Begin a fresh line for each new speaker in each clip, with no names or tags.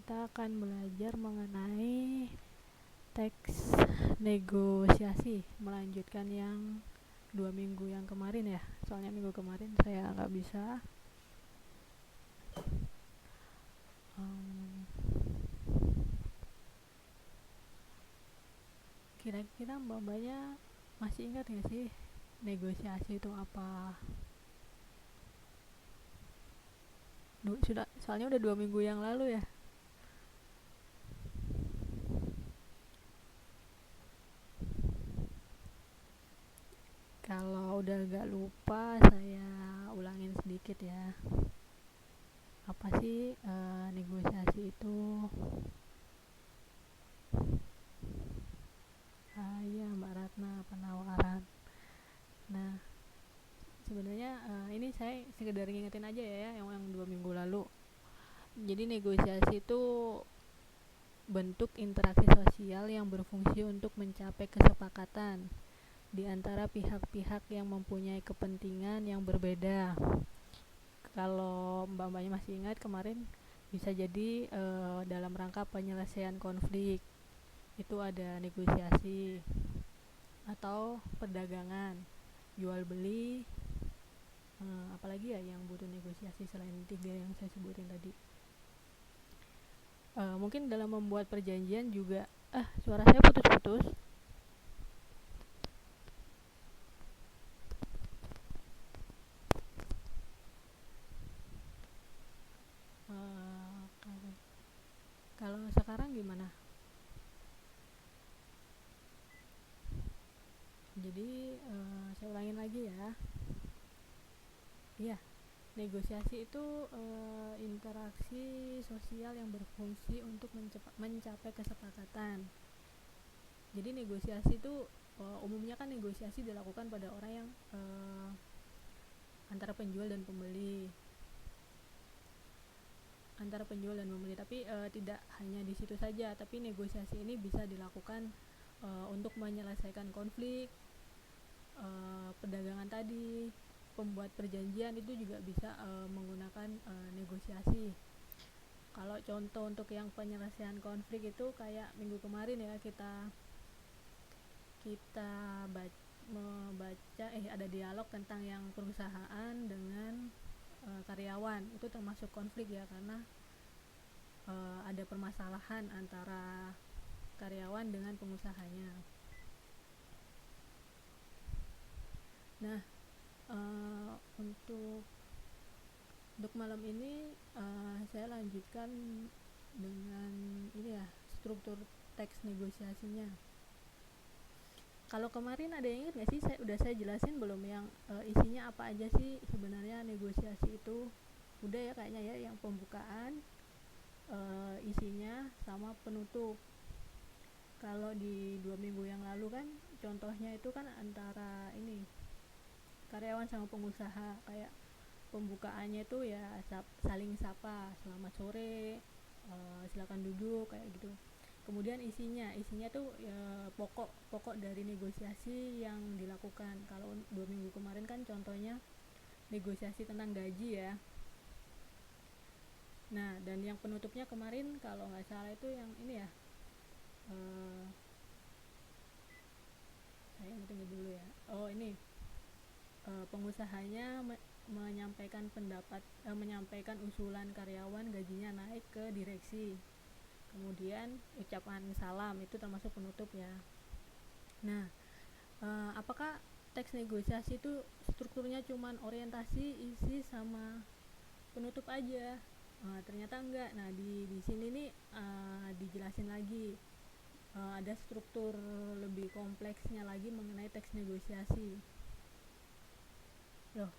kita akan belajar mengenai teks negosiasi, melanjutkan yang 2 minggu yang kemarin ya. Soalnya minggu kemarin saya nggak bisa. Kira-kira mbak-mbaknya masih ingat nggak sih negosiasi itu apa? Sudah, soalnya udah 2 minggu yang lalu ya. Kalau udah agak lupa, saya ulangin sedikit ya. Apa sih negosiasi itu? Iya, Mbak Ratna, penawaran. Nah, sebenarnya ini saya sekedar ngingetin aja ya yang 2 minggu lalu. Jadi negosiasi itu bentuk interaksi sosial yang berfungsi untuk mencapai kesepakatan di antara pihak-pihak yang mempunyai kepentingan yang berbeda. Kalau mbak-mbaknya masih ingat kemarin, bisa jadi dalam rangka penyelesaian konflik itu ada negosiasi, atau perdagangan, jual beli, apalagi ya yang butuh negosiasi selain 3 yang saya sebutin tadi. Mungkin dalam membuat perjanjian juga. Suara saya putus-putus. Kalau sekarang gimana? Jadi saya ulangin lagi ya. Iya, negosiasi itu interaksi sosial yang berfungsi untuk mencapai kesepakatan. Jadi negosiasi itu umumnya kan negosiasi dilakukan pada orang yang antara penjual dan pembeli. Tapi tidak hanya di situ saja, tapi negosiasi ini bisa dilakukan untuk menyelesaikan konflik, perdagangan tadi, pembuat perjanjian itu juga bisa menggunakan negosiasi. Kalau contoh untuk yang penyelesaian konflik itu kayak minggu kemarin ya, kita membaca ada dialog tentang yang perusahaan dengan karyawan. Itu termasuk konflik ya, karena ada permasalahan antara karyawan dengan pengusahanya. Nah, untuk malam ini saya lanjutkan dengan ini ya, struktur teks negosiasinya. Kalau kemarin ada yang ingat nggak sih, saya jelasin belum yang isinya apa aja sih sebenarnya negosiasi itu? Udah ya kayaknya ya, yang pembukaan, isinya sama penutup. Kalau di 2 minggu yang lalu kan contohnya itu kan antara ini karyawan sama pengusaha, kayak pembukaannya itu ya saling sapa, selamat sore, silakan duduk, kayak gitu. Kemudian isinya tuh ya, pokok dari negosiasi yang dilakukan. Kalau 2 minggu kemarin kan contohnya negosiasi tentang gaji ya. Nah, dan yang penutupnya kemarin kalau nggak salah itu yang ini ya, saya tunggu dulu ya. Ini pengusahanya menyampaikan usulan karyawan gajinya naik ke direksi. Kemudian ucapan salam itu termasuk penutup ya. Nah, apakah teks negosiasi itu strukturnya cuman orientasi, isi, sama penutup aja? Ternyata enggak. Nah, di sini nih dijelasin lagi, ada struktur lebih kompleksnya lagi mengenai teks negosiasi. Loh,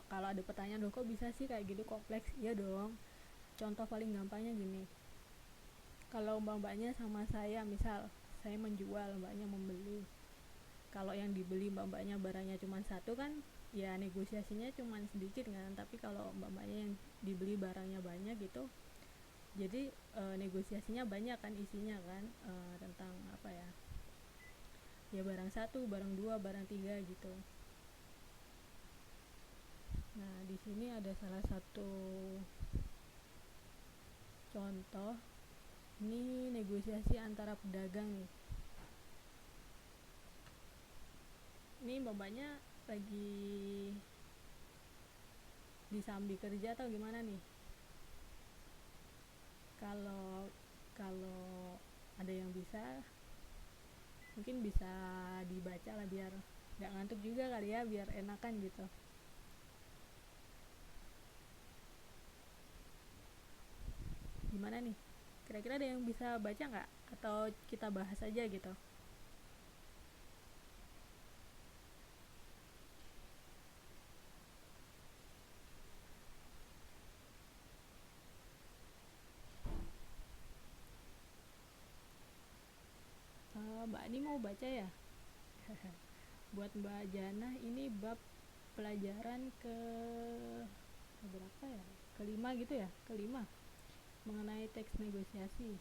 kalau ada pertanyaan, kok bisa sih kayak gitu kompleks? Iya dong. Contoh paling gampangnya gini, kalau mbak-mbaknya sama saya, misal saya menjual, mbaknya membeli. Kalau yang dibeli mbak-mbaknya barangnya cuma satu kan, ya negosiasinya cuma sedikit kan. Tapi kalau mbak-mbaknya yang dibeli barangnya banyak gitu, jadi negosiasinya banyak kan, isinya kan tentang apa ya, ya barang satu, barang dua, barang tiga gitu. Nah, di sini ada salah satu Contoh, ini negosiasi antara pedagang nih. Ini mbak-mbaknya lagi disambi kerja atau gimana nih? Kalau kalau ada yang bisa, mungkin bisa dibaca lah biar nggak ngantuk juga kali ya, biar enakan gitu. Gimana nih? Kira-kira ada yang bisa baca nggak? Atau kita bahas aja gitu? Mbak Ani mau baca ya? Buat Mbak Jana ini bab pelajaran ke berapa ya? Kelima gitu ya? Kelima mengenai teks negosiasi.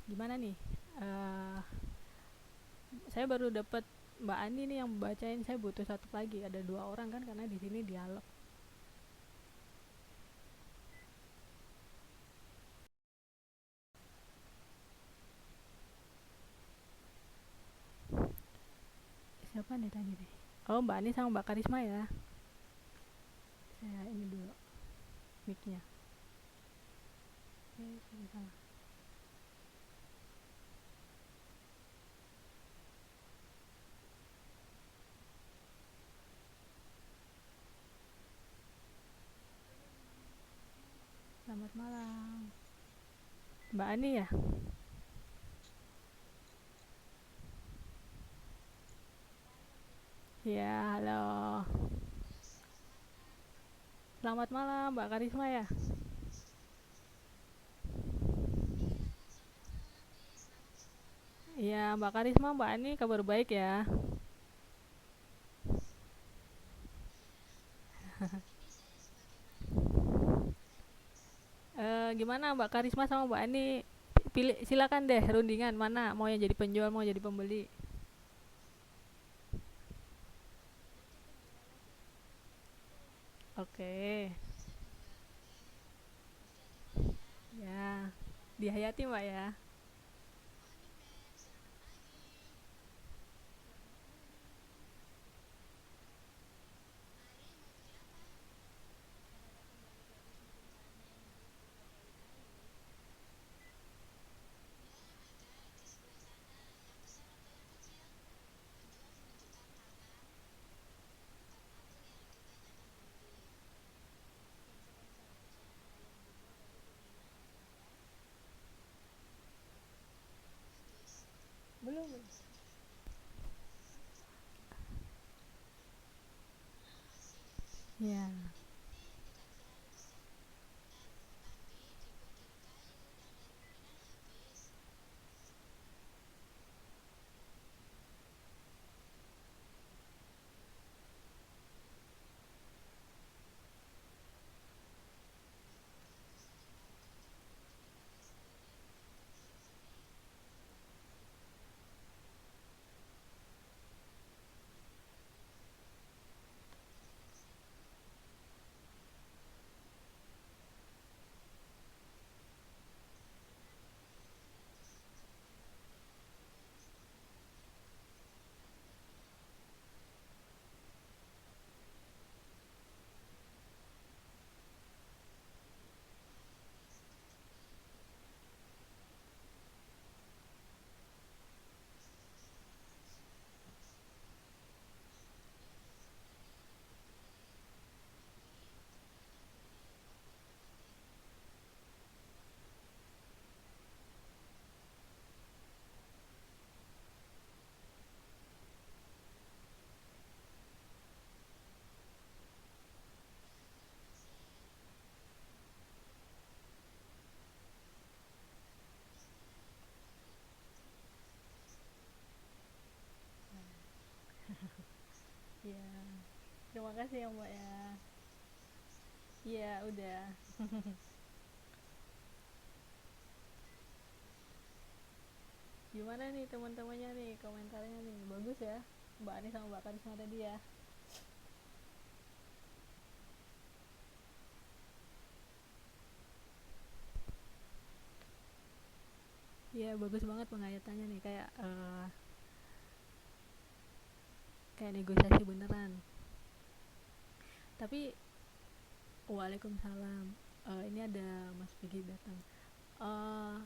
Gimana nih? Uh, saya baru dapat Mbak Ani nih yang bacain, saya butuh satu lagi, ada dua orang kan karena di sini dialog. Siapa nih tadi nih? Oh, Mbak Ani sama Mbak Karisma ya. Saya ini dulu mic-nya. Salah. Selamat malam. Mbak Ani ya? Ya, halo. Selamat malam, Mbak Karisma ya? Iya, Mbak Karisma, Mbak Ani kabar baik ya? Gimana Mbak Karisma sama Mbak Ani? Pilih, silakan deh rundingan mana mau yang jadi penjual mau jadi pembeli. Oke. Ya, dihayati Mbak ya. Belum. Ya. Ya. Terima kasih ya Mbak ya. Iya, udah. Gimana nih teman-temannya nih komentarnya nih? Bagus ya. Mbak Ani sama Mbak Karisma tadi ya. bagus banget pengayatannya nih, kayak negosiasi beneran. Tapi waalaikumsalam. Ini ada Mas Pigi datang. Eh,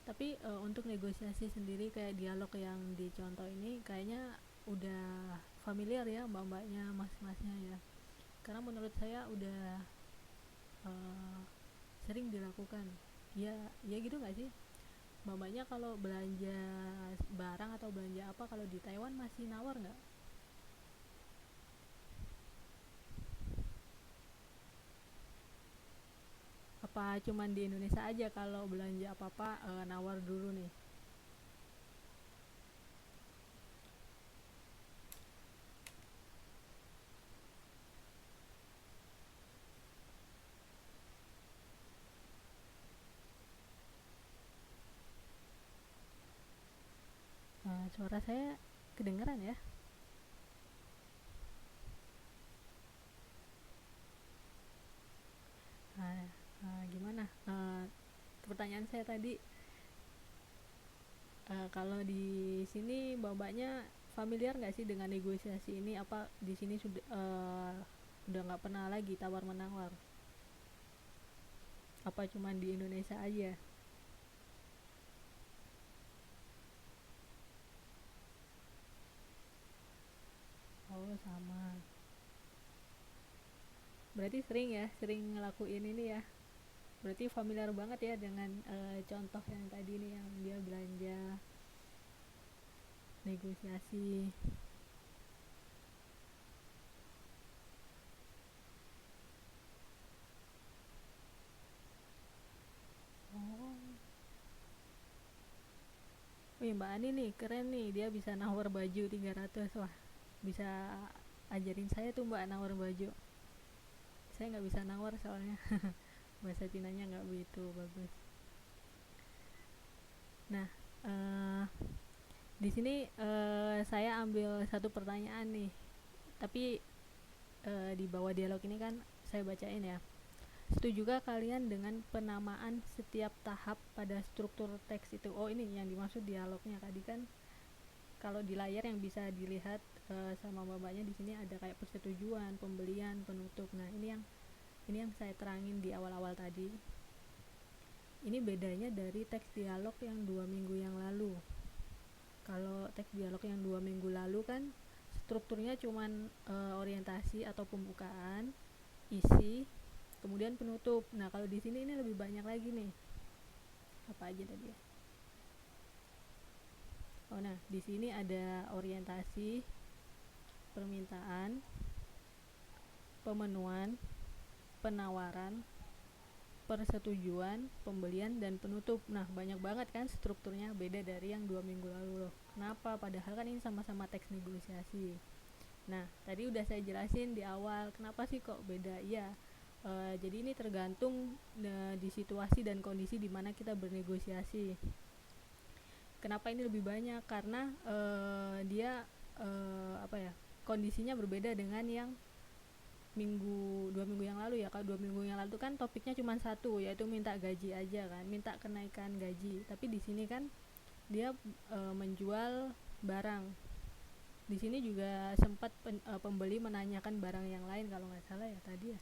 tapi untuk negosiasi sendiri kayak dialog yang dicontoh ini kayaknya udah familiar ya mbak-mbaknya, mas-masnya ya. Karena menurut saya udah eh, sering dilakukan. Ya, ya gitu nggak sih? Mbak-mbaknya kalau belanja barang atau belanja apa kalau di Taiwan masih nawar nggak? Apa cuman di Indonesia aja kalau belanja apa-apa nawar dulu nih? Suara saya kedengeran ya? Nah, gimana? Pertanyaan saya tadi, kalau di sini mbak-mbaknya familiar nggak sih dengan negosiasi ini? Apa di sini sudah udah nggak pernah lagi tawar menawar? Apa cuman di Indonesia aja? Oh sama. Berarti sering ya, sering ngelakuin ini ya. Berarti familiar banget ya dengan contoh yang tadi nih yang dia belanja negosiasi. Oh, wih Mbak Ani nih keren nih, dia bisa nawar baju 300. Wah, bisa ajarin saya tuh Mbak nawar baju. Saya nggak bisa nawar soalnya bahasa Cinanya nggak begitu bagus. Nah, eh, di sini saya ambil satu pertanyaan nih, tapi di bawah dialog ini kan saya bacain ya. Setujukah kalian dengan penamaan setiap tahap pada struktur teks itu? Oh ini yang dimaksud dialognya tadi kan. Kalau di layar yang bisa dilihat sama mbak-mbaknya di sini ada kayak persetujuan, pembelian, penutup. Nah ini yang saya terangin di awal-awal tadi. Ini bedanya dari teks dialog yang 2 minggu yang lalu. Kalau teks dialog yang 2 minggu lalu kan strukturnya cuman orientasi atau pembukaan, isi, kemudian penutup. Nah kalau di sini ini lebih banyak lagi nih. Apa aja tadi ya? Oh nah di sini ada orientasi, permintaan, pemenuhan, penawaran, persetujuan, pembelian, dan penutup. Nah banyak banget kan strukturnya, beda dari yang 2 minggu lalu loh. Kenapa? Padahal kan ini sama-sama teks negosiasi. Nah tadi udah saya jelasin di awal kenapa sih kok beda. Iya, jadi ini tergantung di situasi dan kondisi di mana kita bernegosiasi. Kenapa ini lebih banyak? Karena dia apa ya, kondisinya berbeda dengan yang 2 minggu yang lalu ya. Kalau 2 minggu yang lalu kan topiknya cuma satu, yaitu minta gaji aja kan, minta kenaikan gaji. Tapi di sini kan dia menjual barang. Di sini juga sempat pembeli menanyakan barang yang lain kalau nggak salah ya tadi ya.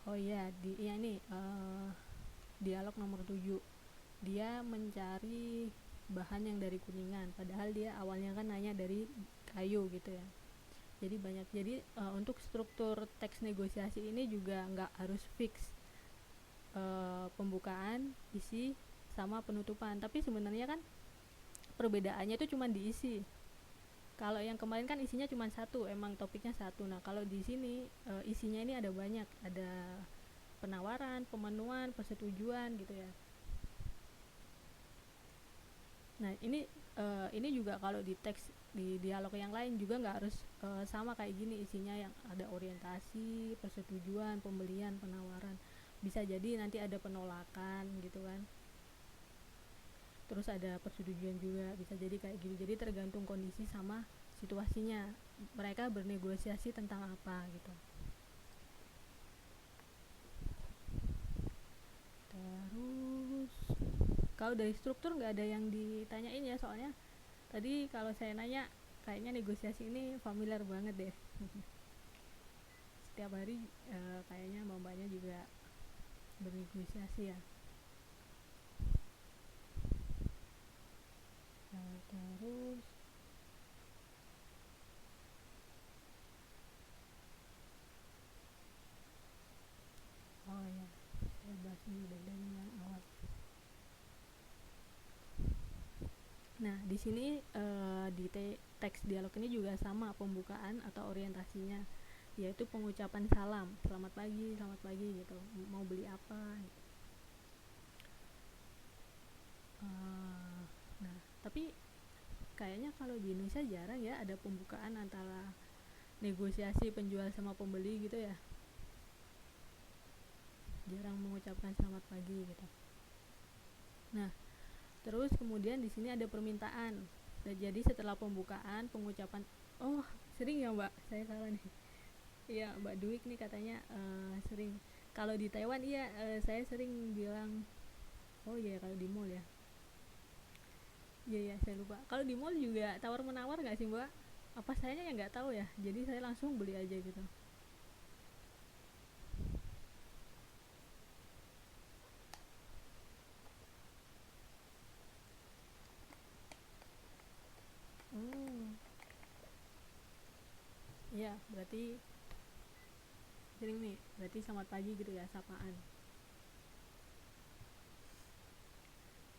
Oh iya, iya nih dialog nomor 7. Dia mencari bahan yang dari Kuningan, padahal dia awalnya kan nanya dari kayu gitu ya. Jadi banyak, jadi untuk struktur teks negosiasi ini juga nggak harus fix pembukaan, isi, sama penutupan. Tapi sebenarnya kan perbedaannya itu cuma diisi. Kalau yang kemarin kan isinya cuma satu, emang topiknya satu. Nah kalau di sini isinya ini ada banyak, ada penawaran, pemenuhan, persetujuan gitu ya. Nah ini juga kalau di teks di dialog yang lain juga nggak harus sama kayak gini isinya, yang ada orientasi, persetujuan, pembelian, penawaran. Bisa jadi nanti ada penolakan gitu kan. Terus ada persetujuan juga, bisa jadi kayak gitu. Jadi tergantung kondisi sama situasinya. Mereka bernegosiasi tentang apa gitu. Terus kalau dari struktur nggak ada yang ditanyain ya, soalnya tadi kalau saya nanya kayaknya negosiasi ini familiar banget deh. Setiap hari kayaknya mbak-mbaknya juga bernegosiasi ya. Terus oh ya, saya bahas dulu deh dari yang awal. Nah, di sini di teks dialog ini juga sama pembukaan atau orientasinya, yaitu pengucapan salam, selamat pagi gitu, mau beli apa gitu. Nah, tapi kayaknya kalau di Indonesia jarang ya ada pembukaan antara negosiasi penjual sama pembeli gitu ya, jarang mengucapkan selamat pagi gitu. Nah, terus kemudian di sini ada permintaan. Dan jadi setelah pembukaan, pengucapan, oh sering ya mbak, saya salah nih. Iya mbak Duik nih katanya sering. Kalau di Taiwan iya saya sering bilang, oh iya kalau di mall ya. Iya ya saya lupa. Kalau di mall juga tawar menawar nggak sih mbak? Apa sayanya yang nggak tahu ya. Jadi saya langsung beli aja gitu. Hmm, iya berarti sering nih. Berarti selamat pagi gitu ya, sapaan.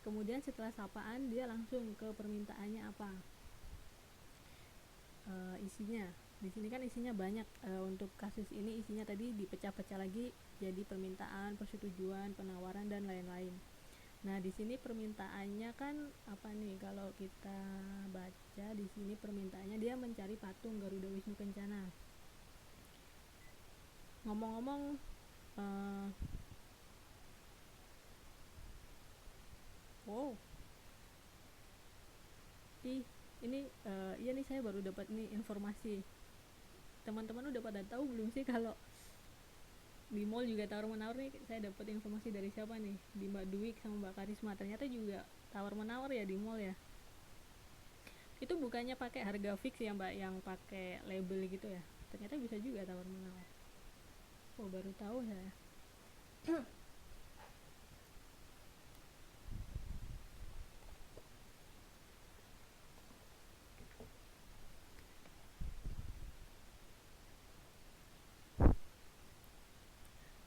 Kemudian setelah sapaan dia langsung ke permintaannya apa isinya. Di sini kan isinya banyak. Untuk kasus ini isinya tadi dipecah-pecah lagi jadi permintaan, persetujuan, penawaran dan lain-lain. Nah di sini permintaannya kan apa nih, kalau kita baca di sini permintaannya dia mencari patung Garuda Wisnu Kencana. Ngomong-ngomong wow, ini iya nih saya baru dapat nih informasi. Teman-teman udah pada tahu belum sih kalau di mall juga tawar menawar nih? Saya dapat informasi dari siapa nih, di Mbak Duik sama Mbak Karisma, ternyata juga tawar menawar ya di mall ya. Itu bukannya pakai harga fix ya mbak, yang pakai label gitu ya, ternyata bisa juga tawar menawar. Oh baru tahu saya.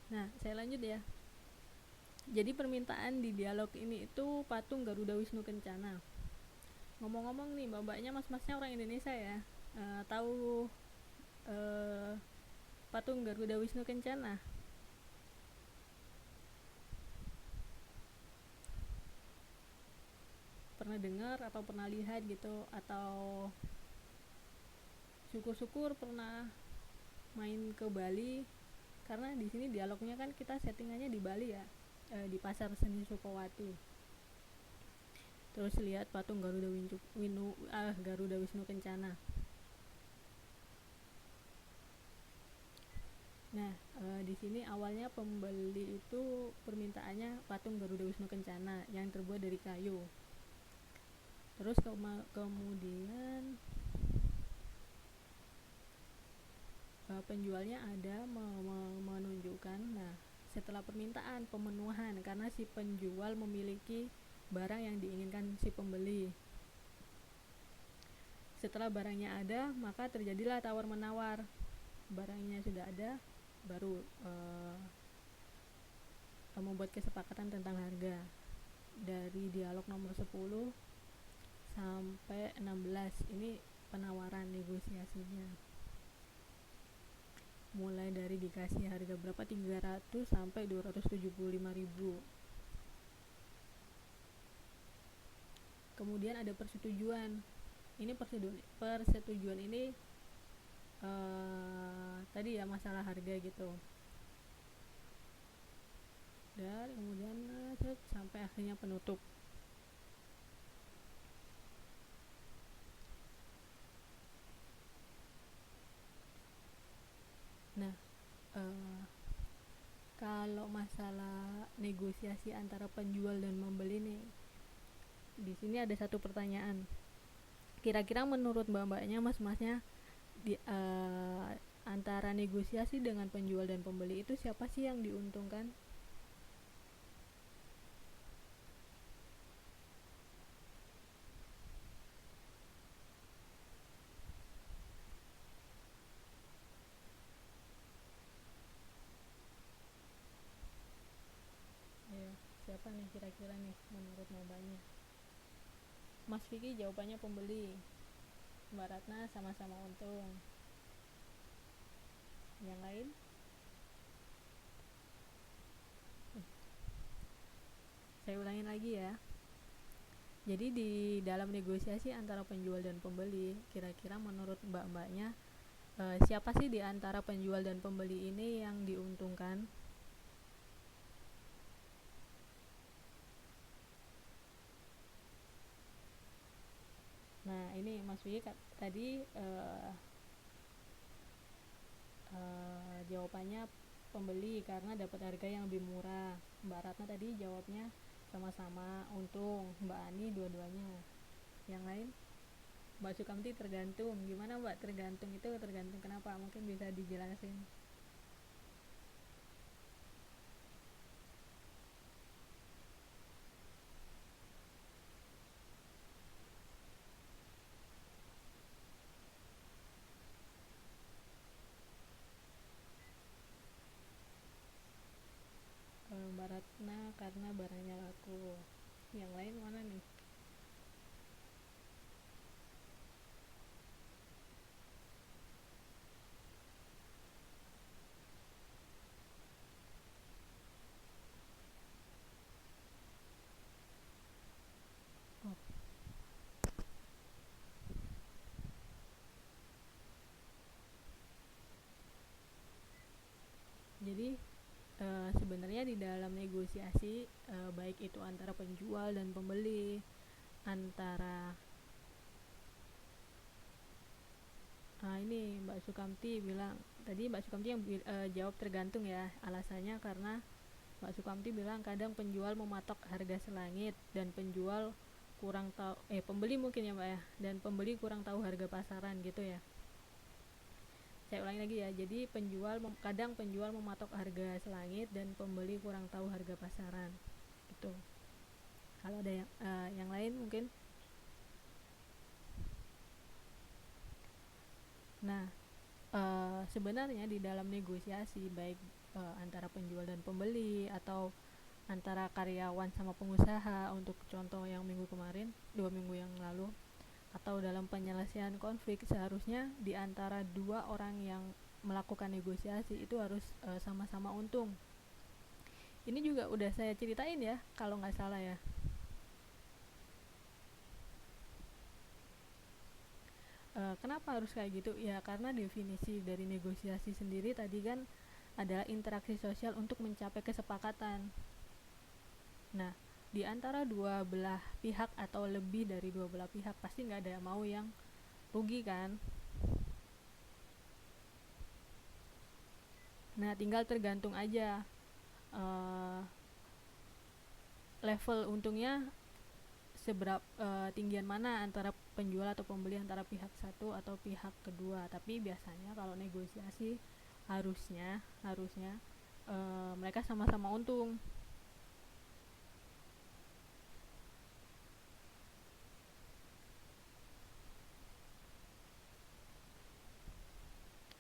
Nah saya lanjut ya. Jadi permintaan di dialog ini itu patung Garuda Wisnu Kencana. Ngomong-ngomong nih mbak-mbaknya, mas-masnya orang Indonesia ya, tahu patung Garuda Wisnu Kencana? Pernah dengar atau pernah lihat gitu, atau syukur-syukur pernah main ke Bali, karena di sini dialognya kan kita settingannya di Bali ya, di pasar seni Sukowati. Terus lihat patung Garuda Wisnu Kencana. Nah di sini awalnya pembeli itu permintaannya patung Garuda Wisnu Kencana yang terbuat dari kayu. Terus kemudian penjualnya ada menunjukkan, nah setelah permintaan pemenuhan, karena si penjual memiliki barang yang diinginkan si pembeli. Setelah barangnya ada, maka terjadilah tawar menawar. Barangnya sudah ada, baru membuat kesepakatan tentang harga. Dari dialog nomor 10 sampai 16 ini penawaran negosiasinya. Mulai dari dikasih harga berapa, 300 sampai 275.000. Kemudian ada persetujuan. Ini persetujuan ini tadi ya masalah harga gitu. Dan kemudian sampai akhirnya penutup. Nah Kalau masalah negosiasi antara penjual dan pembeli nih, di sini ada satu pertanyaan. Kira-kira menurut mbak-mbaknya, mas-masnya, antara negosiasi dengan penjual dan pembeli itu siapa sih yang diuntungkan? Ayo, siapa nih kira-kira nih menurut mbak-mbaknya? Mas Vicky jawabannya pembeli, Mbak Ratna sama-sama untung. Yang lain? Saya ulangin lagi ya. Jadi di dalam negosiasi antara penjual dan pembeli, kira-kira menurut mbak-mbaknya, siapa sih di antara penjual dan pembeli ini yang diuntungkan? Nah ini Mas Vicky tadi jawabannya pembeli karena dapat harga yang lebih murah. Mbak Ratna tadi jawabnya sama-sama untung. Mbak Ani dua-duanya. Yang lain? Mbak Sukamti tergantung. Gimana Mbak, tergantung itu tergantung kenapa? Mungkin bisa dijelasin. Kalau Mbak Ratna karena barangnya laku. Yang lain mana nih? Oh, jadi sebenarnya di dalam negosiasi, baik itu antara penjual dan pembeli, antara ini Mbak Sukamti bilang tadi, Mbak Sukamti yang jawab tergantung ya, alasannya karena Mbak Sukamti bilang kadang penjual mematok harga selangit dan penjual kurang tahu, pembeli mungkin ya Mbak ya, dan pembeli kurang tahu harga pasaran gitu ya. Saya ulangi lagi ya, jadi kadang penjual mematok harga selangit dan pembeli kurang tahu harga pasaran gitu. Kalau ada yang lain mungkin. Nah, sebenarnya di dalam negosiasi baik antara penjual dan pembeli atau antara karyawan sama pengusaha, untuk contoh yang minggu kemarin, 2 minggu yang lalu, atau dalam penyelesaian konflik, seharusnya di antara dua orang yang melakukan negosiasi itu harus sama-sama untung. Ini juga udah saya ceritain ya kalau nggak salah ya. Kenapa harus kayak gitu ya? Karena definisi dari negosiasi sendiri tadi kan adalah interaksi sosial untuk mencapai kesepakatan. Nah, di antara dua belah pihak atau lebih dari dua belah pihak pasti nggak ada yang mau yang rugi kan. Nah, tinggal tergantung aja level untungnya seberapa tinggian mana antara penjual atau pembeli, antara pihak satu atau pihak kedua. Tapi biasanya kalau negosiasi harusnya mereka sama-sama untung.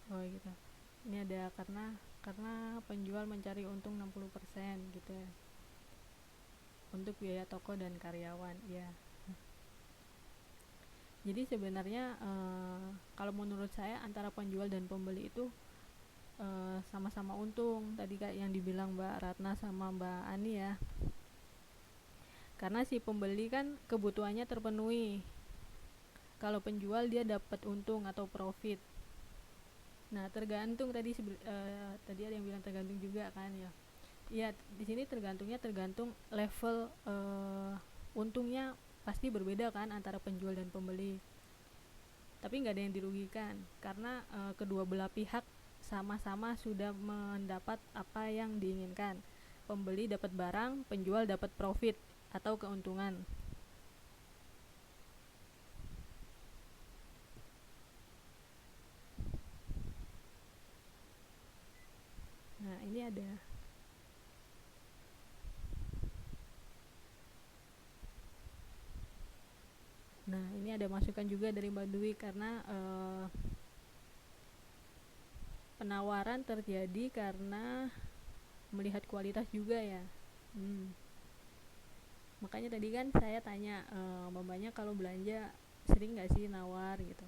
Oh gitu. Ini ada karena penjual mencari untung 60% gitu ya, untuk biaya toko dan karyawan ya. Jadi sebenarnya kalau menurut saya antara penjual dan pembeli itu sama-sama untung. Tadi kayak yang dibilang Mbak Ratna sama Mbak Ani ya, karena si pembeli kan kebutuhannya terpenuhi, kalau penjual dia dapat untung atau profit. Nah tergantung tadi ada yang bilang tergantung juga kan ya. Ya di sini tergantung level untungnya pasti berbeda kan antara penjual dan pembeli. Tapi nggak ada yang dirugikan karena kedua belah pihak sama-sama sudah mendapat apa yang diinginkan. Pembeli dapat barang, penjual dapat profit atau keuntungan. Nah, ini ada. Nah, ini ada masukan juga dari Mbak Dwi karena penawaran terjadi karena melihat kualitas juga ya. Makanya tadi kan saya tanya mbak-mbaknya kalau belanja sering nggak sih nawar gitu.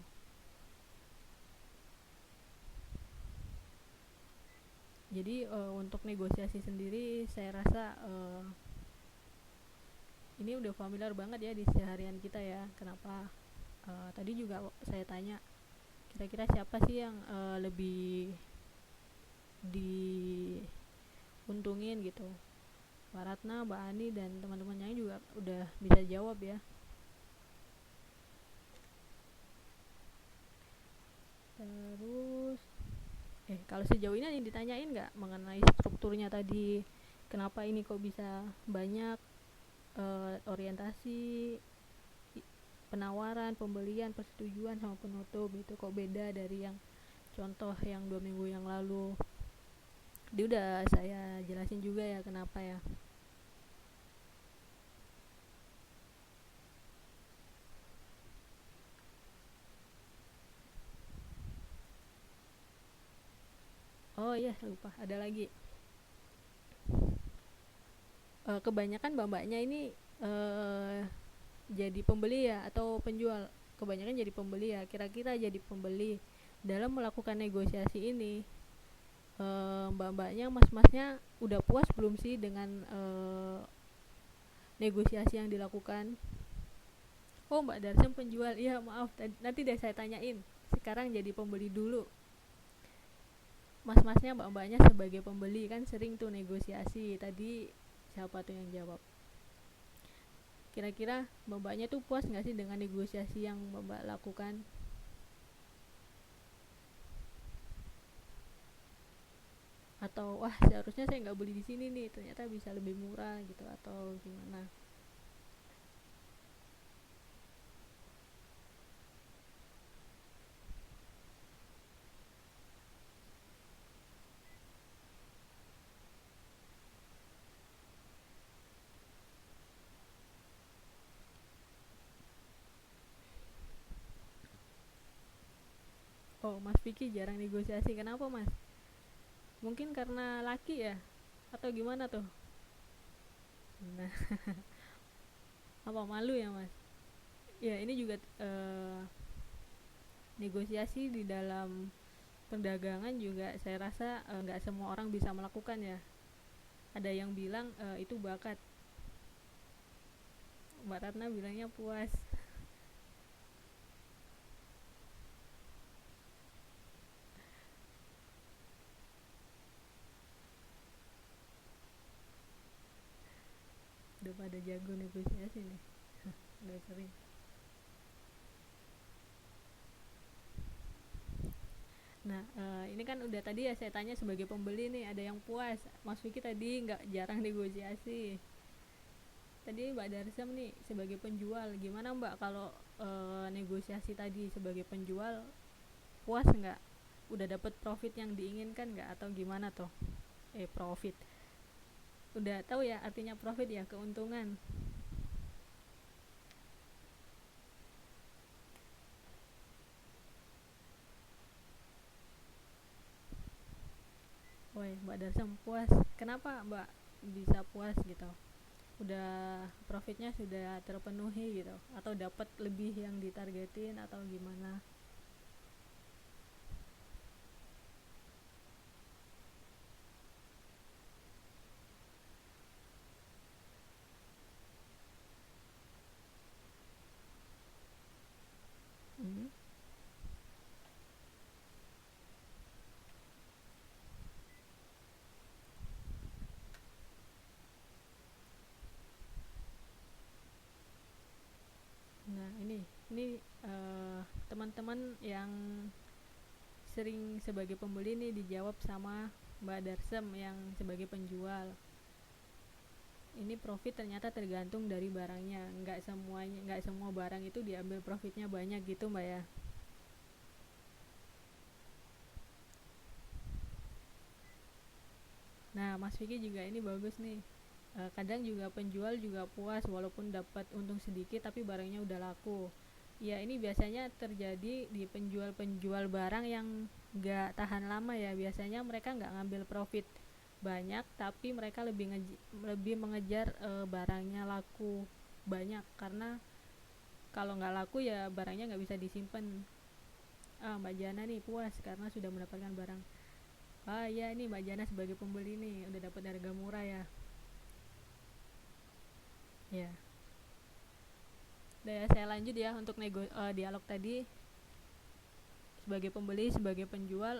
Jadi untuk negosiasi sendiri saya rasa ini udah familiar banget ya di seharian kita ya. Kenapa tadi juga saya tanya kira-kira siapa sih yang lebih diuntungin gitu. Mbak Ratna, Mbak Ani dan teman-temannya juga udah bisa jawab ya. Terus kalau sejauh ini ada yang ditanyain nggak mengenai strukturnya tadi, kenapa ini kok bisa banyak orientasi penawaran, pembelian, persetujuan sama penutup itu kok beda dari yang contoh yang 2 minggu yang lalu. Dia udah saya jelasin juga ya kenapa ya. Oh iya lupa ada lagi. Kebanyakan mbak-mbaknya ini jadi pembeli ya atau penjual. Kebanyakan jadi pembeli ya. Kira-kira jadi pembeli dalam melakukan negosiasi ini mbak-mbaknya, mas-masnya udah puas belum sih dengan negosiasi yang dilakukan? Oh, Mbak Darsem penjual. Iya, maaf. Nanti deh saya tanyain. Sekarang jadi pembeli dulu. Mas-masnya, mbak-mbaknya sebagai pembeli kan sering tuh negosiasi. Tadi siapa tuh yang jawab? Kira-kira mbak-mbaknya tuh puas nggak sih dengan negosiasi yang mbak lakukan? Atau wah seharusnya saya nggak beli di sini nih, ternyata bisa lebih murah gitu atau gimana? Oh, Mas Vicky jarang negosiasi. Kenapa, Mas? Mungkin karena laki ya? Atau gimana tuh? Nah, apa malu ya, Mas? Ya, ini juga negosiasi di dalam perdagangan juga saya rasa nggak semua orang bisa melakukan ya. Ada yang bilang itu bakat. Mbak Ratna bilangnya puas. Udah pada jago negosiasi nih. Udah sering. Nah, ini kan udah tadi ya saya tanya sebagai pembeli nih, ada yang puas. Mas Vicky tadi nggak jarang negosiasi. Tadi Mbak Darsam nih sebagai penjual, gimana Mbak kalau negosiasi tadi sebagai penjual puas nggak? Udah dapet profit yang diinginkan nggak atau gimana tuh? Profit. Udah tahu ya artinya profit ya, keuntungan. Woi, Mbak Darsam puas. Kenapa Mbak bisa puas gitu? Udah profitnya sudah terpenuhi gitu atau dapat lebih yang ditargetin atau gimana? Hmm. Nah ini teman-teman yang sering sebagai pembeli nih dijawab sama Mbak Darsem yang sebagai penjual. Ini profit ternyata tergantung dari barangnya, nggak semua barang itu diambil profitnya banyak gitu Mbak ya. Nah Mas Vicky juga ini bagus nih. Kadang juga penjual juga puas walaupun dapat untung sedikit tapi barangnya udah laku. Ya ini biasanya terjadi di penjual-penjual barang yang gak tahan lama ya. Biasanya mereka gak ngambil profit banyak tapi mereka lebih mengejar barangnya laku banyak, karena kalau nggak laku ya barangnya nggak bisa disimpan. Mbak Jana nih puas karena sudah mendapatkan barang. Ya ini Mbak Jana sebagai pembeli nih udah dapat harga murah ya. Ya. Udah ya, saya lanjut ya untuk dialog tadi. Sebagai pembeli, sebagai penjual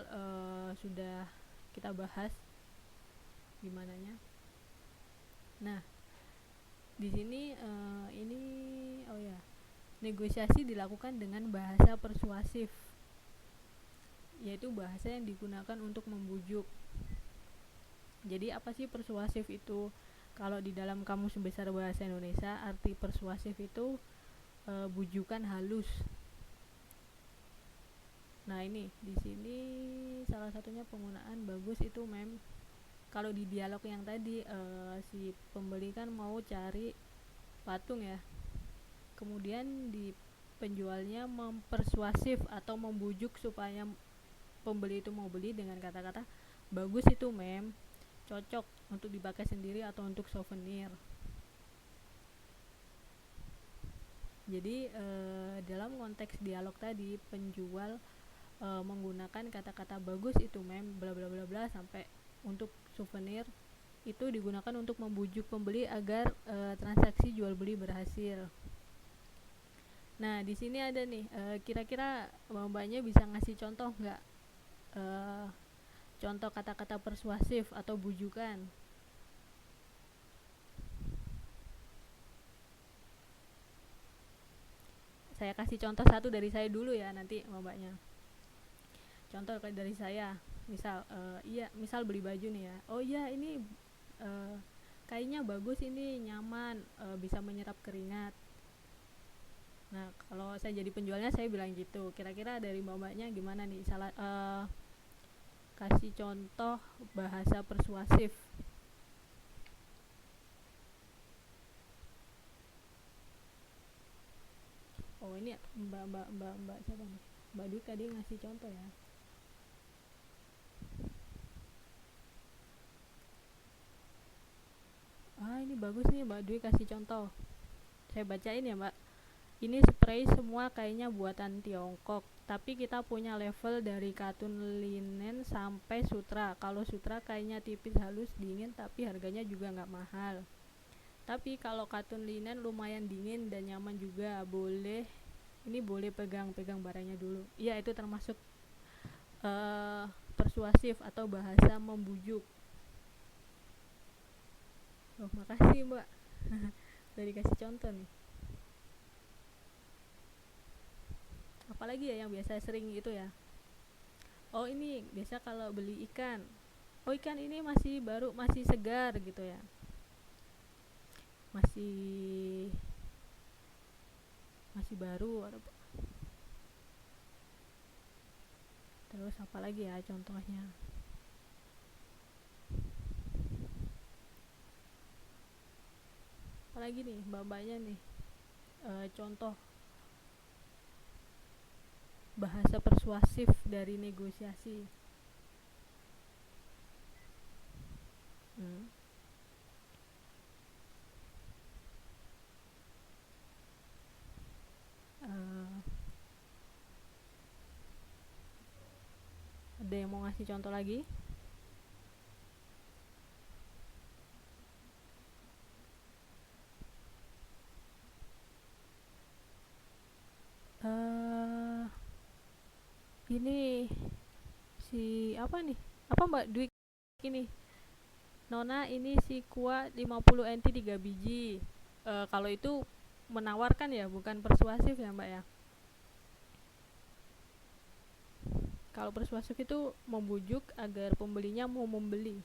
sudah kita bahas gimana nya. Nah, di sini negosiasi dilakukan dengan bahasa persuasif, yaitu bahasa yang digunakan untuk membujuk. Jadi apa sih persuasif itu? Kalau di dalam Kamus Besar Bahasa Indonesia, arti persuasif itu bujukan halus. Nah ini di sini salah satunya penggunaan bagus itu kalau di dialog yang tadi si pembeli kan mau cari patung ya, kemudian di penjualnya mempersuasif atau membujuk supaya pembeli itu mau beli dengan kata-kata bagus itu cocok untuk dipakai sendiri atau untuk souvenir. Jadi dalam konteks dialog tadi penjual menggunakan kata-kata bagus itu bla bla bla bla sampai untuk souvenir itu digunakan untuk membujuk pembeli agar transaksi jual beli berhasil. Nah di sini ada nih kira-kira mbaknya bisa ngasih contoh nggak contoh kata-kata persuasif atau bujukan? Saya kasih contoh satu dari saya dulu ya, nanti mbaknya. Contoh dari saya, misal misal beli baju nih ya. Oh iya ini kainnya bagus, ini nyaman, bisa menyerap keringat. Nah kalau saya jadi penjualnya saya bilang gitu. Kira-kira dari mbaknya gimana nih? Kasih contoh bahasa persuasif. Oh ini mbak siapa nih? Mbak Dwi tadi ngasih contoh ya. Ini bagus nih Mbak Dwi kasih contoh. Saya bacain ya Mbak. Ini spray semua kayaknya buatan Tiongkok, tapi kita punya level dari katun linen sampai sutra. Kalau sutra kayaknya tipis halus dingin tapi harganya juga nggak mahal. Tapi kalau katun linen lumayan dingin dan nyaman juga. Boleh pegang-pegang barangnya dulu. Iya itu termasuk persuasif atau bahasa membujuk. Oh makasih Mbak. Udah dikasih contoh nih. Apalagi ya yang biasa sering gitu ya. Oh ini biasa kalau beli ikan. Oh ikan ini masih baru, masih segar gitu ya. Masih baru atau terus apa lagi ya contohnya? Apalagi nih mbak-mbaknya nih contoh bahasa persuasif dari negosiasi. Ada yang mau ngasih contoh lagi? Ini si apa nih? Apa Mbak Dwi ini? Nona ini si kuah 50 NT 3 biji. Kalau itu menawarkan ya, bukan persuasif ya Mbak ya. Kalau persuasif itu membujuk agar pembelinya mau membeli.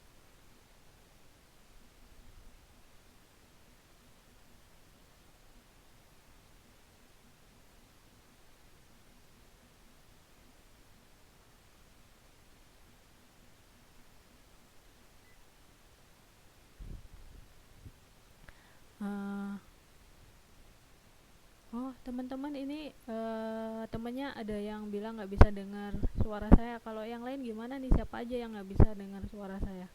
Uh, oh teman-teman ini temannya ada yang bilang nggak bisa dengar suara saya. Kalau yang lain gimana nih? Siapa aja yang nggak bisa dengar suara saya?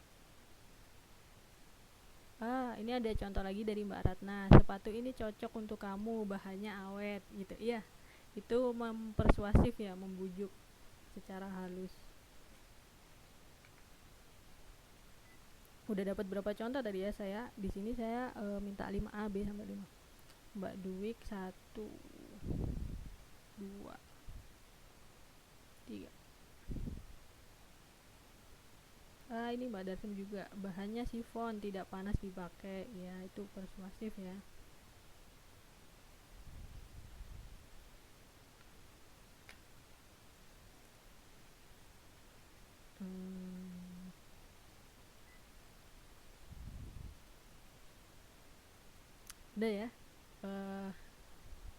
Ini ada contoh lagi dari Mbak Ratna. Sepatu ini cocok untuk kamu, bahannya awet gitu. Iya, itu mempersuasif ya, membujuk secara halus. Udah dapat berapa contoh tadi ya saya? Di sini saya minta 5A, B sampai 5. Mbak Duwik 1 2 3. Ini Mbak Darsem juga, bahannya sifon, tidak panas dipakai. Ya, itu persuasif ya. Udah ya.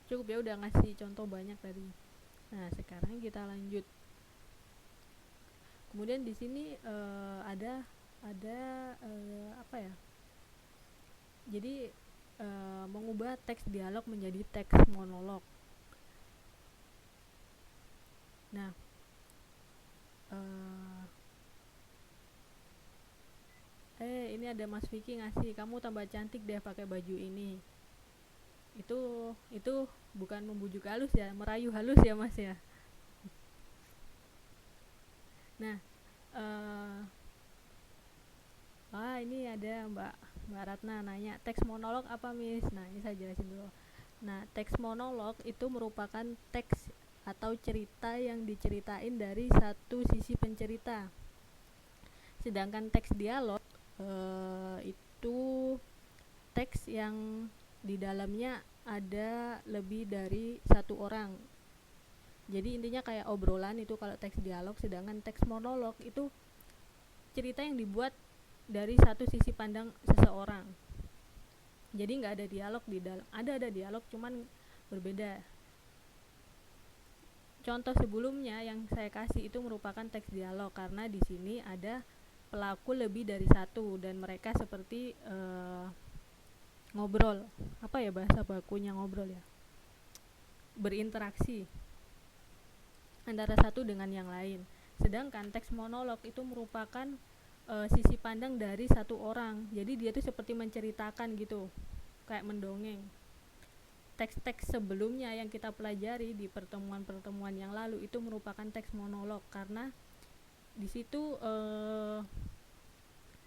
Cukup ya, udah ngasih contoh banyak tadi. Nah, sekarang kita lanjut. Kemudian di sini ada apa ya? Jadi mengubah teks dialog menjadi teks monolog. Nah, ini ada Mas Vicky ngasih, kamu tambah cantik deh pakai baju ini. Itu bukan membujuk halus ya, merayu halus ya Mas ya. Nah, ini ada Mbak Ratna nanya, teks monolog apa Miss? Nah, ini saya jelasin dulu. Nah, teks monolog itu merupakan teks atau cerita yang diceritain dari satu sisi pencerita. Sedangkan teks dialog itu teks yang di dalamnya ada lebih dari satu orang. Jadi intinya kayak obrolan itu kalau teks dialog, sedangkan teks monolog itu cerita yang dibuat dari satu sisi pandang seseorang. Jadi nggak ada dialog di dalam, ada dialog cuman berbeda. Contoh sebelumnya yang saya kasih itu merupakan teks dialog karena di sini ada pelaku lebih dari satu dan mereka seperti ngobrol. Apa ya bahasa bakunya ngobrol ya? Berinteraksi antara satu dengan yang lain. Sedangkan teks monolog itu merupakan sisi pandang dari satu orang. Jadi dia tuh seperti menceritakan gitu, kayak mendongeng. Teks-teks sebelumnya yang kita pelajari di pertemuan-pertemuan yang lalu itu merupakan teks monolog karena di situ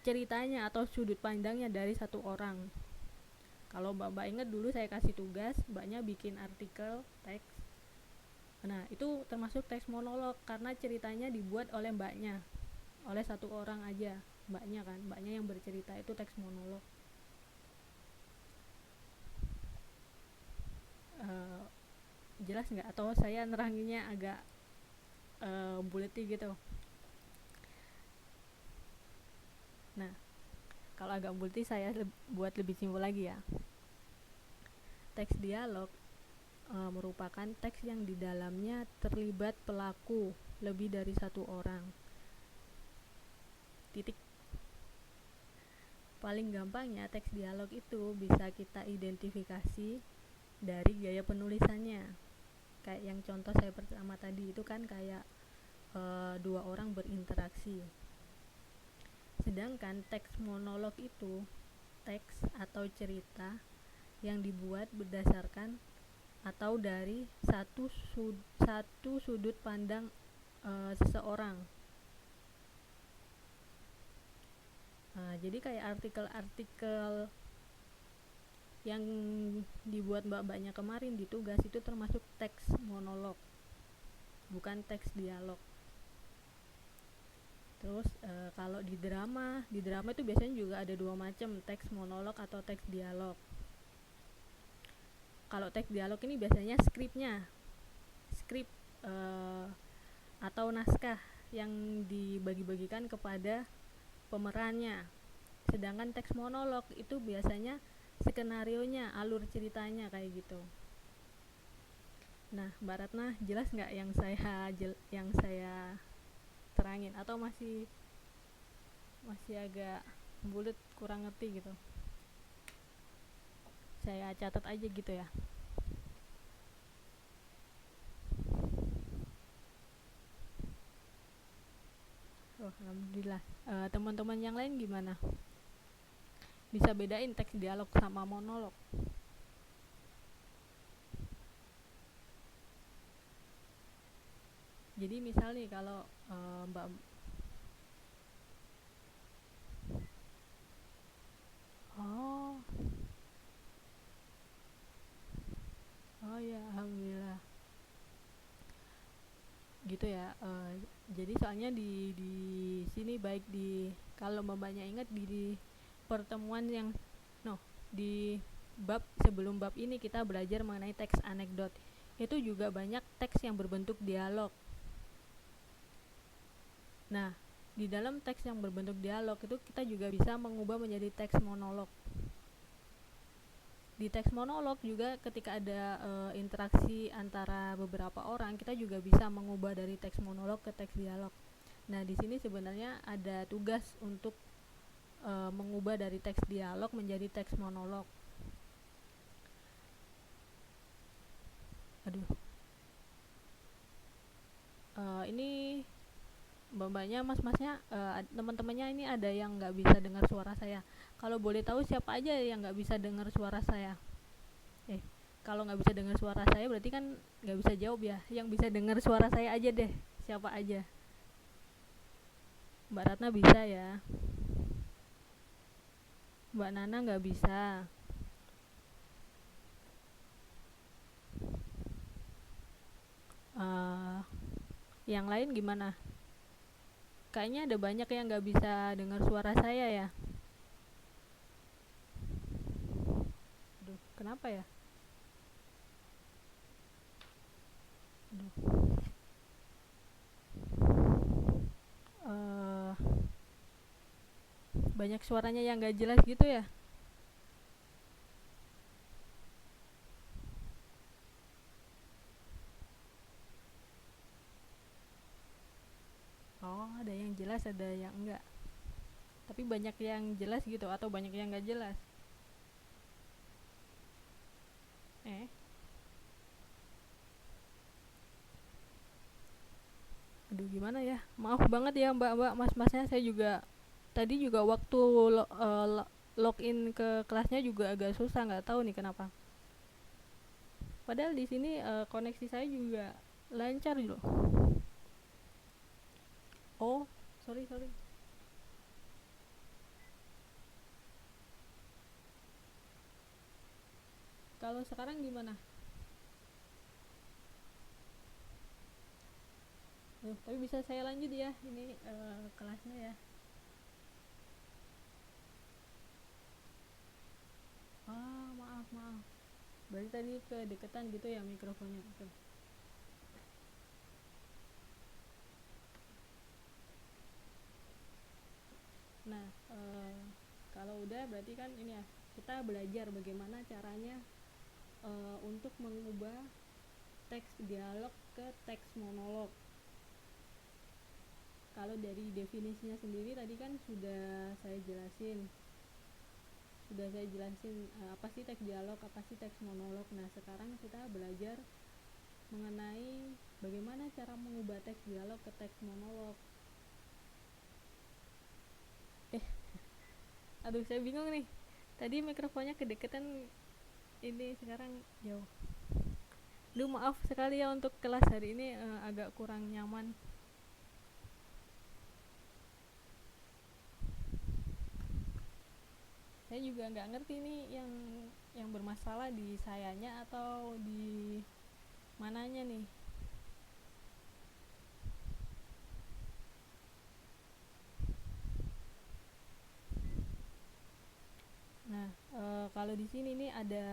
ceritanya atau sudut pandangnya dari satu orang. Kalau Mbak ingat dulu saya kasih tugas, Mbaknya bikin artikel teks. Nah, itu termasuk teks monolog karena ceritanya dibuat oleh Mbaknya, oleh satu orang aja, Mbaknya yang bercerita, itu teks monolog. Jelas nggak? Atau saya neranginnya agak buleti gitu? Nah, kalau agak buleti saya buat lebih simpel lagi ya. Teks dialog merupakan teks yang di dalamnya terlibat pelaku lebih dari satu orang. Titik. Paling gampangnya teks dialog itu bisa kita identifikasi dari gaya penulisannya. Kayak yang contoh saya pertama tadi itu kan kayak dua orang berinteraksi. Sedangkan teks monolog itu teks atau cerita yang dibuat berdasarkan atau dari satu sudut pandang seseorang. Jadi kayak artikel-artikel yang dibuat mbak-mbaknya kemarin di tugas itu termasuk teks monolog, bukan teks dialog. Terus kalau di drama itu biasanya juga ada dua macam, teks monolog atau teks dialog. Kalau teks dialog ini biasanya skrip atau naskah yang dibagi-bagikan kepada pemerannya. Sedangkan teks monolog itu biasanya skenarionya, alur ceritanya kayak gitu. Nah, Mbak Ratna jelas nggak yang saya terangin atau masih masih agak bulat, kurang ngerti gitu? Saya catat aja gitu ya. Oh, alhamdulillah. Teman-teman yang lain gimana? Bisa bedain teks dialog sama monolog? Jadi misal nih kalau Mbak, oh, oh ya, alhamdulillah. Gitu ya. Jadi soalnya di sini, baik di, kalau Mbaknya ingat di pertemuan yang no di bab sebelum bab ini kita belajar mengenai teks anekdot. Itu juga banyak teks yang berbentuk dialog. Nah, di dalam teks yang berbentuk dialog itu kita juga bisa mengubah menjadi teks monolog. Di teks monolog juga ketika ada interaksi antara beberapa orang, kita juga bisa mengubah dari teks monolog ke teks dialog. Nah, di sini sebenarnya ada tugas untuk mengubah dari teks dialog menjadi teks monolog. Aduh, ini mbak-mbaknya, mas-masnya, teman-temannya ini ada yang nggak bisa dengar suara saya. Kalau boleh tahu siapa aja yang nggak bisa dengar suara saya? Kalau nggak bisa dengar suara saya berarti kan nggak bisa jawab ya. Yang bisa dengar suara saya aja deh, siapa aja? Mbak Ratna bisa ya? Mbak Nana nggak bisa. uh, yang lain gimana? Kayaknya ada banyak yang nggak bisa dengar suara saya ya. Aduh, kenapa ya? Aduh. uh, Banyak suaranya yang nggak jelas gitu ya. Oh, ada yang jelas, ada yang enggak. Tapi banyak yang jelas gitu atau banyak yang nggak jelas? Eh, Aduh, gimana ya? Maaf banget ya mbak-mbak, mas-masnya. Saya juga tadi juga waktu login ke kelasnya juga agak susah, nggak tahu nih kenapa. Padahal di sini koneksi saya juga lancar loh. Oh, sorry sorry. Kalau sekarang gimana? Tapi bisa saya lanjut ya, ini kelasnya ya. Ah, maaf maaf. Berarti tadi kedekatan gitu ya mikrofonnya. Oke. Nah, kalau udah berarti kan ini ya, kita belajar bagaimana caranya untuk mengubah teks dialog ke teks monolog. Kalau dari definisinya sendiri tadi kan sudah saya jelasin apa sih teks dialog, apa sih teks monolog. Nah, sekarang kita belajar mengenai bagaimana cara mengubah teks dialog ke teks monolog. Aduh, saya bingung nih. Tadi mikrofonnya kedeketan, ini sekarang jauh. Duh, maaf sekali ya untuk kelas hari ini agak kurang nyaman. Saya juga nggak ngerti nih yang bermasalah di sayanya atau di mananya nih. Nah, kalau di sini nih ada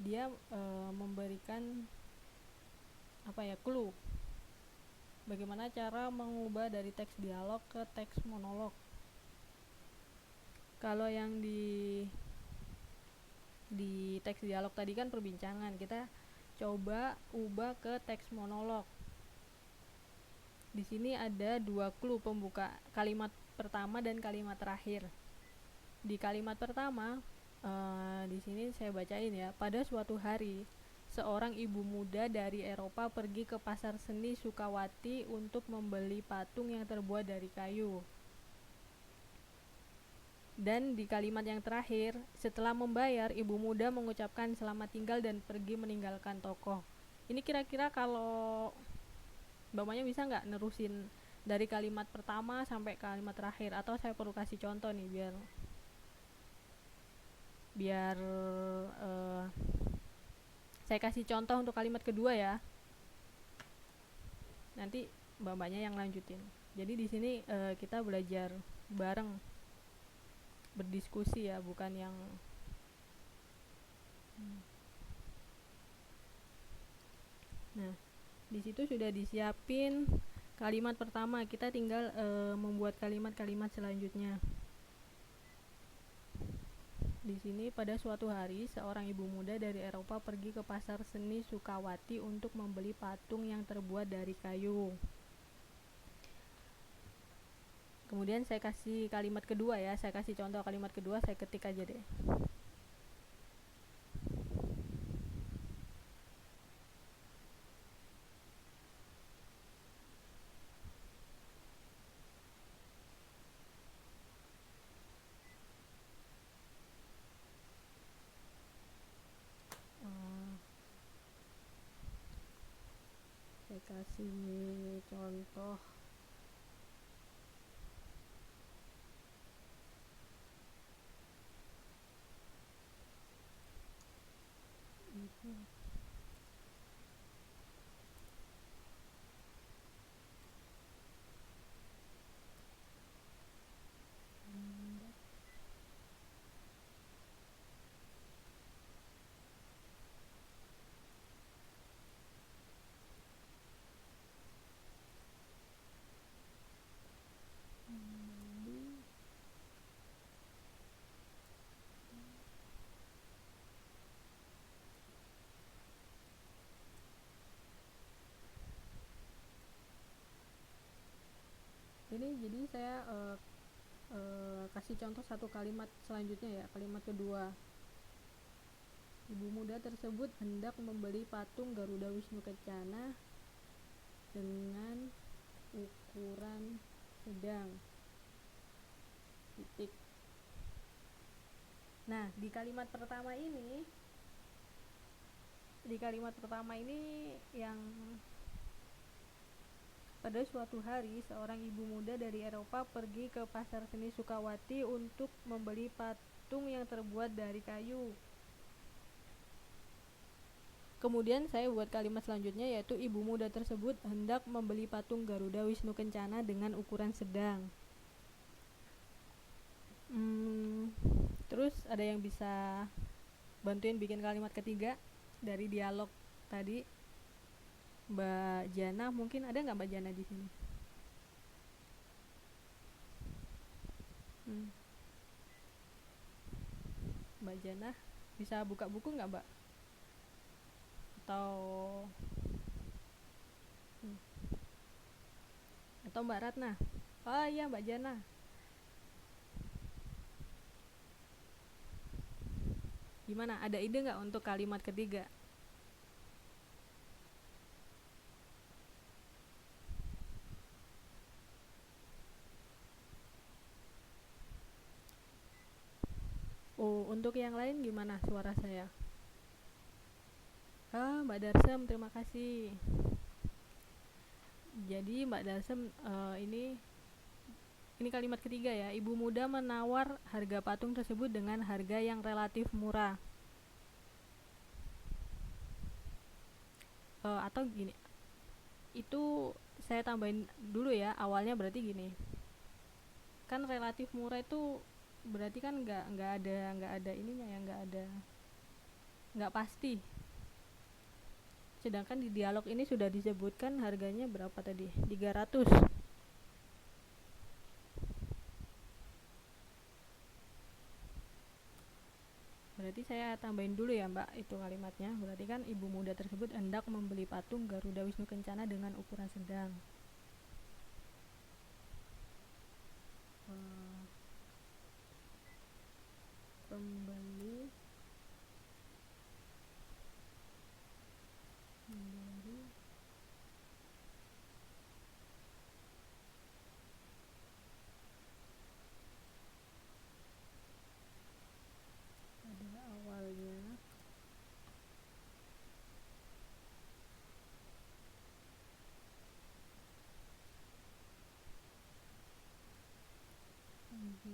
dia memberikan apa ya, clue. bagaimana cara mengubah dari teks dialog ke teks monolog. Kalau yang di teks dialog tadi kan perbincangan, kita coba ubah ke teks monolog. Di sini ada 2 clue pembuka, kalimat pertama dan kalimat terakhir. Di kalimat pertama, di sini saya bacain ya. Pada suatu hari, seorang ibu muda dari Eropa pergi ke pasar seni Sukawati untuk membeli patung yang terbuat dari kayu. Dan di kalimat yang terakhir, setelah membayar, ibu muda mengucapkan selamat tinggal dan pergi meninggalkan toko. Ini kira-kira kalau Mbak bisa nggak nerusin dari kalimat pertama sampai kalimat terakhir, atau saya perlu kasih contoh nih biar saya kasih contoh untuk kalimat kedua ya. Nanti Mbaknya yang lanjutin. Jadi di sini kita belajar bareng, berdiskusi ya, bukan yang Nah, di situ sudah disiapin kalimat pertama, kita tinggal membuat kalimat-kalimat selanjutnya. Di sini, pada suatu hari, seorang ibu muda dari Eropa pergi ke pasar seni Sukawati untuk membeli patung yang terbuat dari kayu. Kemudian saya kasih kalimat kedua ya, saya kasih contoh kalimat kedua, saya ketik aja deh. Saya kasih contoh ini. Jadi saya kasih contoh satu kalimat selanjutnya ya, kalimat kedua. Ibu muda tersebut hendak membeli patung Garuda Wisnu Kencana dengan ukuran sedang. Titik. Nah, di kalimat pertama ini yang pada suatu hari, seorang ibu muda dari Eropa pergi ke pasar seni Sukawati untuk membeli patung yang terbuat dari kayu. Kemudian saya buat kalimat selanjutnya, yaitu ibu muda tersebut hendak membeli patung Garuda Wisnu Kencana dengan ukuran sedang. Terus ada yang bisa bantuin bikin kalimat ketiga dari dialog tadi? Mbak Jana, mungkin ada nggak Mbak Jana di sini? Mbak Jana bisa buka buku nggak Mbak? Atau Mbak Ratna? Oh iya, Mbak Jana. Gimana? Ada ide nggak untuk kalimat ketiga? Oh, untuk yang lain gimana suara saya? Mbak Darsem, terima kasih. Jadi Mbak Darsem, ini kalimat ketiga ya. Ibu muda menawar harga patung tersebut dengan harga yang relatif murah. Atau gini, itu saya tambahin dulu ya, awalnya berarti gini. Kan relatif murah itu berarti kan nggak ada ininya ya, nggak pasti. sedangkan di dialog ini sudah disebutkan harganya berapa tadi, 300. Berarti saya tambahin dulu ya Mbak itu kalimatnya. Berarti kan ibu muda tersebut hendak membeli patung Garuda Wisnu Kencana dengan ukuran sedang. Pembeli pada awalnya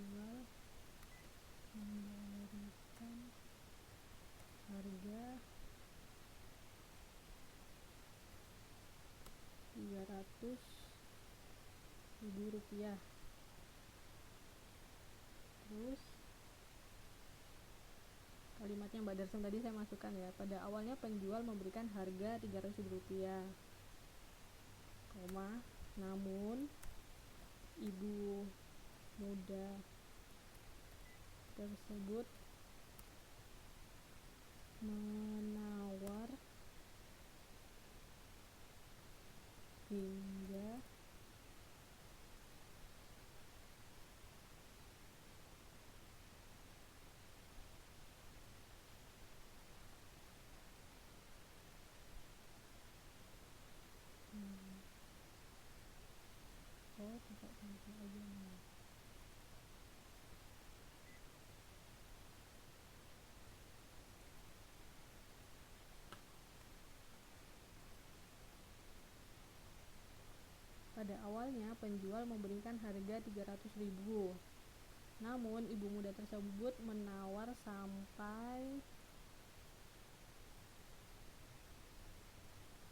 penjual memberikan harga 300.000 rupiah. Terus kalimatnya Mbak Darsem tadi saya masukkan ya. Pada awalnya penjual memberikan harga 300.000 rupiah, koma, namun ibu muda tersebut menawar hingga tidak sampai aja nih. Pada awalnya penjual memberikan harga 300.000, namun ibu muda tersebut menawar sampai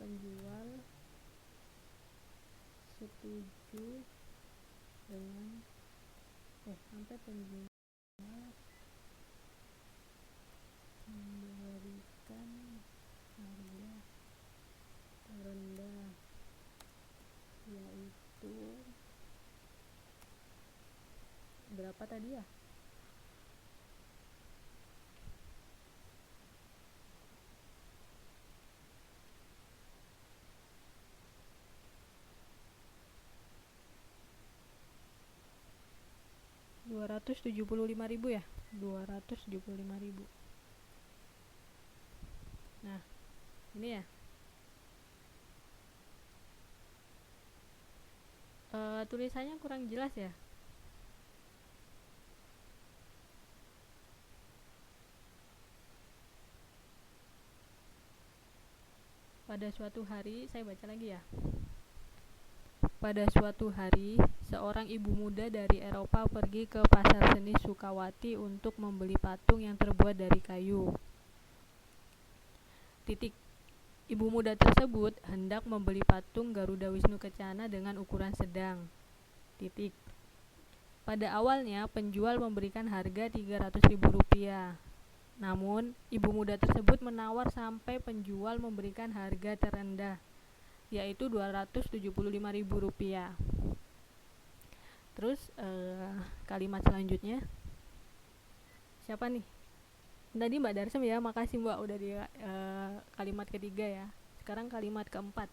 penjual setuju dengan sampai penjual memberikan harga terendah, yaitu berapa tadi ya? Rp275.000 ya? 275.000. Nah, ini ya. Tulisannya kurang jelas ya. Pada suatu hari, saya baca lagi ya. Pada suatu hari, seorang ibu muda dari Eropa pergi ke pasar seni Sukawati untuk membeli patung yang terbuat dari kayu. Ibu muda tersebut hendak membeli patung Garuda Wisnu Kencana dengan ukuran sedang. Pada awalnya penjual memberikan harga Rp300.000, namun ibu muda tersebut menawar sampai penjual memberikan harga terendah, yaitu Rp275.000. Terus kalimat selanjutnya siapa nih? Tadi Mbak Darsem ya, makasih Mbak udah di kalimat ketiga ya. Sekarang kalimat keempat.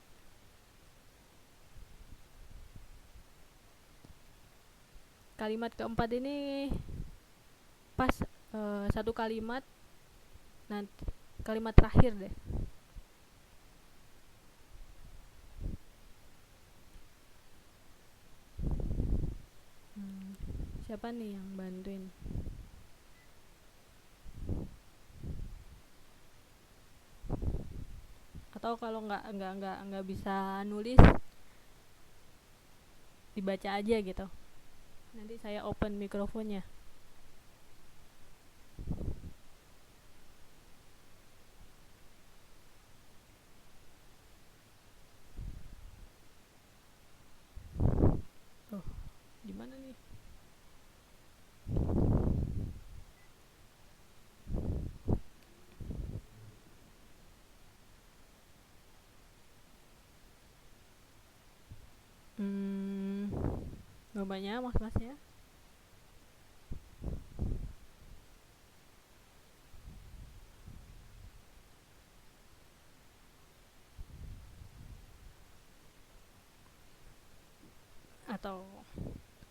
Kalimat keempat ini pas satu kalimat, nanti kalimat terakhir deh. Siapa nih yang bantuin? Atau kalau nggak bisa nulis, dibaca aja gitu. Nanti saya open mikrofonnya. Gimana nih? Hmm, Bapaknya, mas-masnya. Atau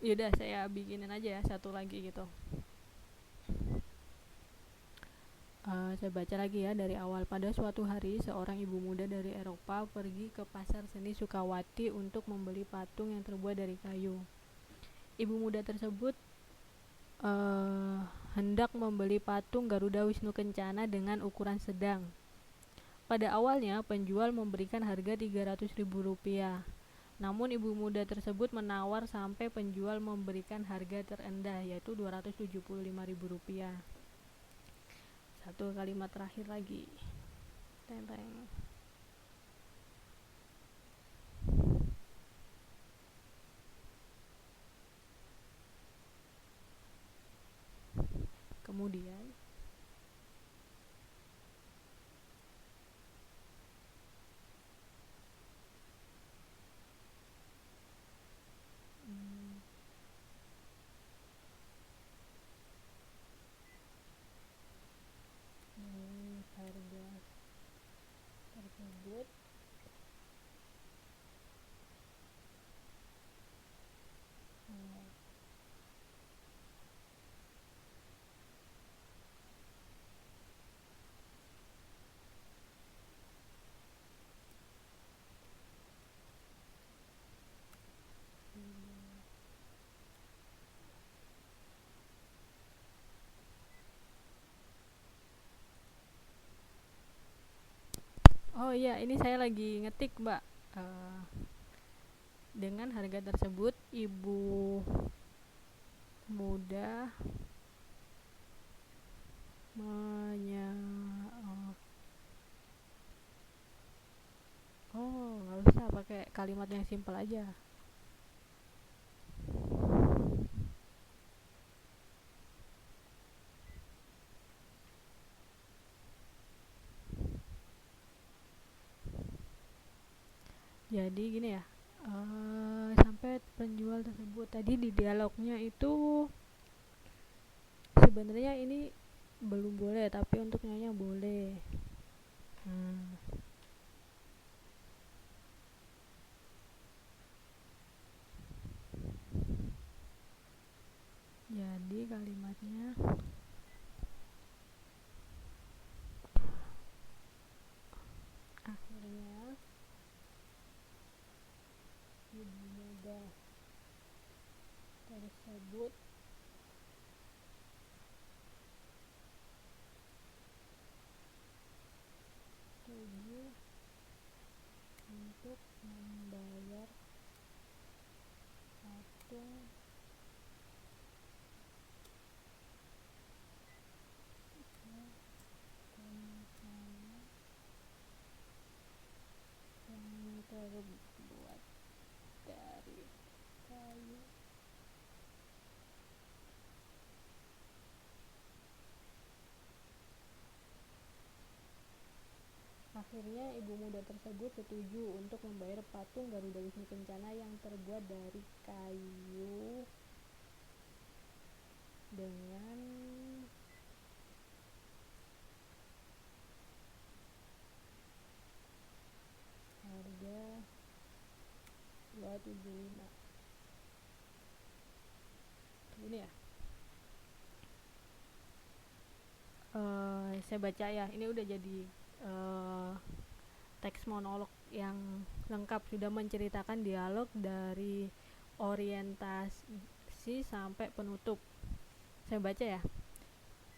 yaudah saya bikinin aja ya satu lagi gitu. Saya baca lagi ya dari awal. Pada suatu hari, seorang ibu muda dari Eropa pergi ke pasar seni Sukawati untuk membeli patung yang terbuat dari kayu. Ibu muda tersebut uh, hendak membeli patung Garuda Wisnu Kencana dengan ukuran sedang. Pada awalnya, penjual memberikan harga Rp300.000. Namun ibu muda tersebut menawar sampai penjual memberikan harga terendah, yaitu Rp275.000. Satu kalimat terakhir lagi. Teng teng. Kemudian hmm, harga tersebut uh, oh iya, ini saya lagi ngetik, Mbak. Uh, dengan harga tersebut, ibu muda menya oh, nggak usah pakai kalimat yang simpel aja. Jadi gini ya, sampai penjual tersebut tadi di dialognya itu sebenarnya ini belum boleh, tapi untuk nyonya boleh. hmm. Jadi kalimatnya, akhirnya ibu muda tersebut setuju untuk membayar patung rencana yang terbuat dari kayu. Akhirnya ibu muda tersebut setuju untuk membayar patung Garuda Wisnu Kencana yang terbuat dari kayu dengan harga 275. Ini ya. Saya baca ya. Ini udah jadi teks monolog yang lengkap, sudah menceritakan dialog dari orientasi sampai penutup. Saya baca ya.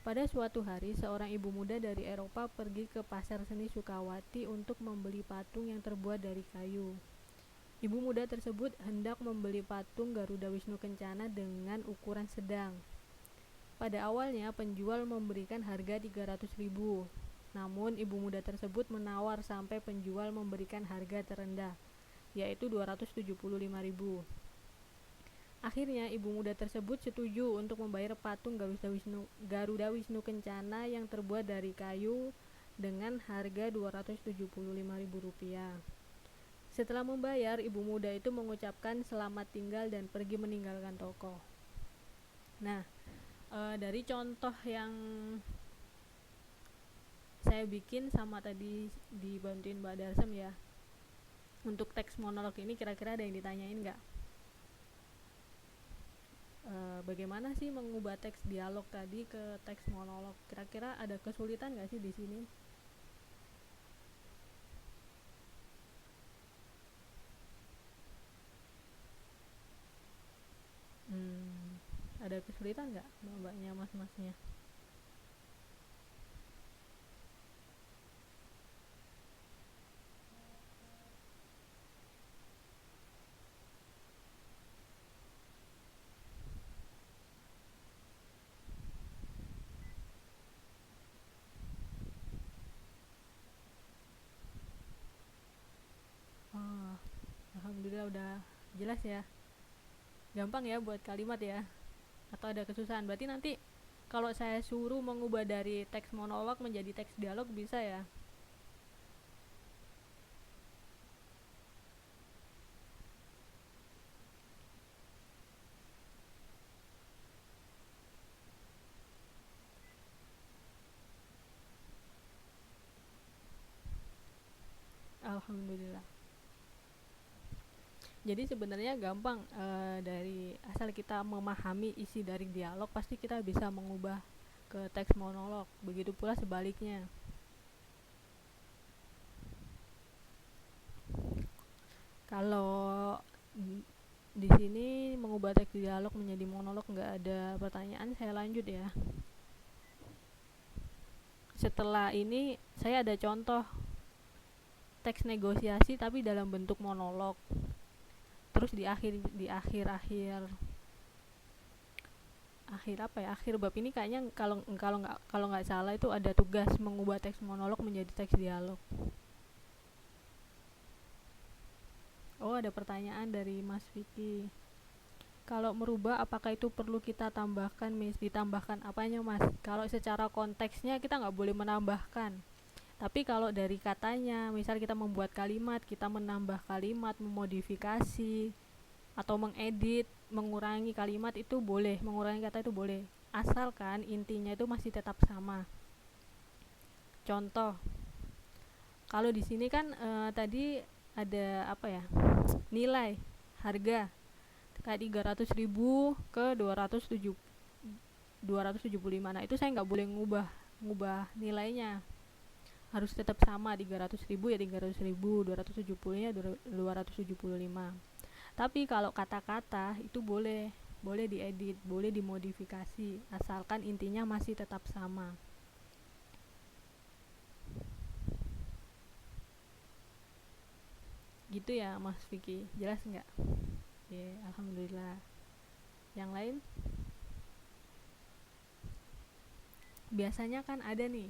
Pada suatu hari, seorang ibu muda dari Eropa pergi ke pasar seni Sukawati untuk membeli patung yang terbuat dari kayu. Ibu muda tersebut hendak membeli patung Garuda Wisnu Kencana dengan ukuran sedang. Pada awalnya, penjual memberikan harga 300.000. Namun, ibu muda tersebut menawar sampai penjual memberikan harga terendah, yaitu 275.000. Akhirnya, ibu muda tersebut setuju untuk membayar patung Garuda Wisnu Kencana yang terbuat dari kayu dengan harga Rp275.000. Setelah membayar, ibu muda itu mengucapkan selamat tinggal dan pergi meninggalkan toko. Nah, dari contoh yang saya bikin sama tadi dibantuin Mbak Darsem ya, untuk teks monolog ini kira-kira ada yang ditanyain nggak? Bagaimana sih mengubah teks dialog tadi ke teks monolog? Kira-kira ada kesulitan nggak sih di sini? Ada kesulitan nggak mbaknya, mas-masnya? Oh, alhamdulillah udah jelas ya. Gampang ya buat kalimat ya. Atau ada kesusahan? Berarti nanti kalau saya suruh mengubah dari teks monolog menjadi teks dialog bisa ya? Alhamdulillah. Jadi sebenarnya gampang, dari asal kita memahami isi dari dialog pasti kita bisa mengubah ke teks monolog. Begitu pula sebaliknya. Kalau di sini mengubah teks dialog menjadi monolog nggak ada pertanyaan, saya lanjut ya. Setelah ini saya ada contoh teks negosiasi tapi dalam bentuk monolog. Terus di akhir apa ya, akhir bab ini kayaknya kalau nggak salah itu ada tugas mengubah teks monolog menjadi teks dialog. Oh, ada pertanyaan dari Mas Vicky. Kalau merubah apakah itu perlu kita tambahkan, ditambahkan apanya Mas? Kalau secara konteksnya kita nggak boleh menambahkan, tapi kalau dari katanya, misal kita membuat kalimat, kita menambah kalimat, memodifikasi atau mengedit, mengurangi kalimat itu boleh, mengurangi kata itu boleh, asalkan intinya itu masih tetap sama. Contoh, kalau di sini kan tadi ada apa ya, nilai harga kayak 300.000 ke 275. Nah itu saya nggak boleh ngubah nilainya, harus tetap sama, 300.000 ya 300.000, 270 nya 275. Tapi kalau kata-kata itu boleh diedit, boleh dimodifikasi, asalkan intinya masih tetap sama. Gitu ya Mas Vicky, jelas nggak? Oke, alhamdulillah. Yang lain? Biasanya kan ada nih,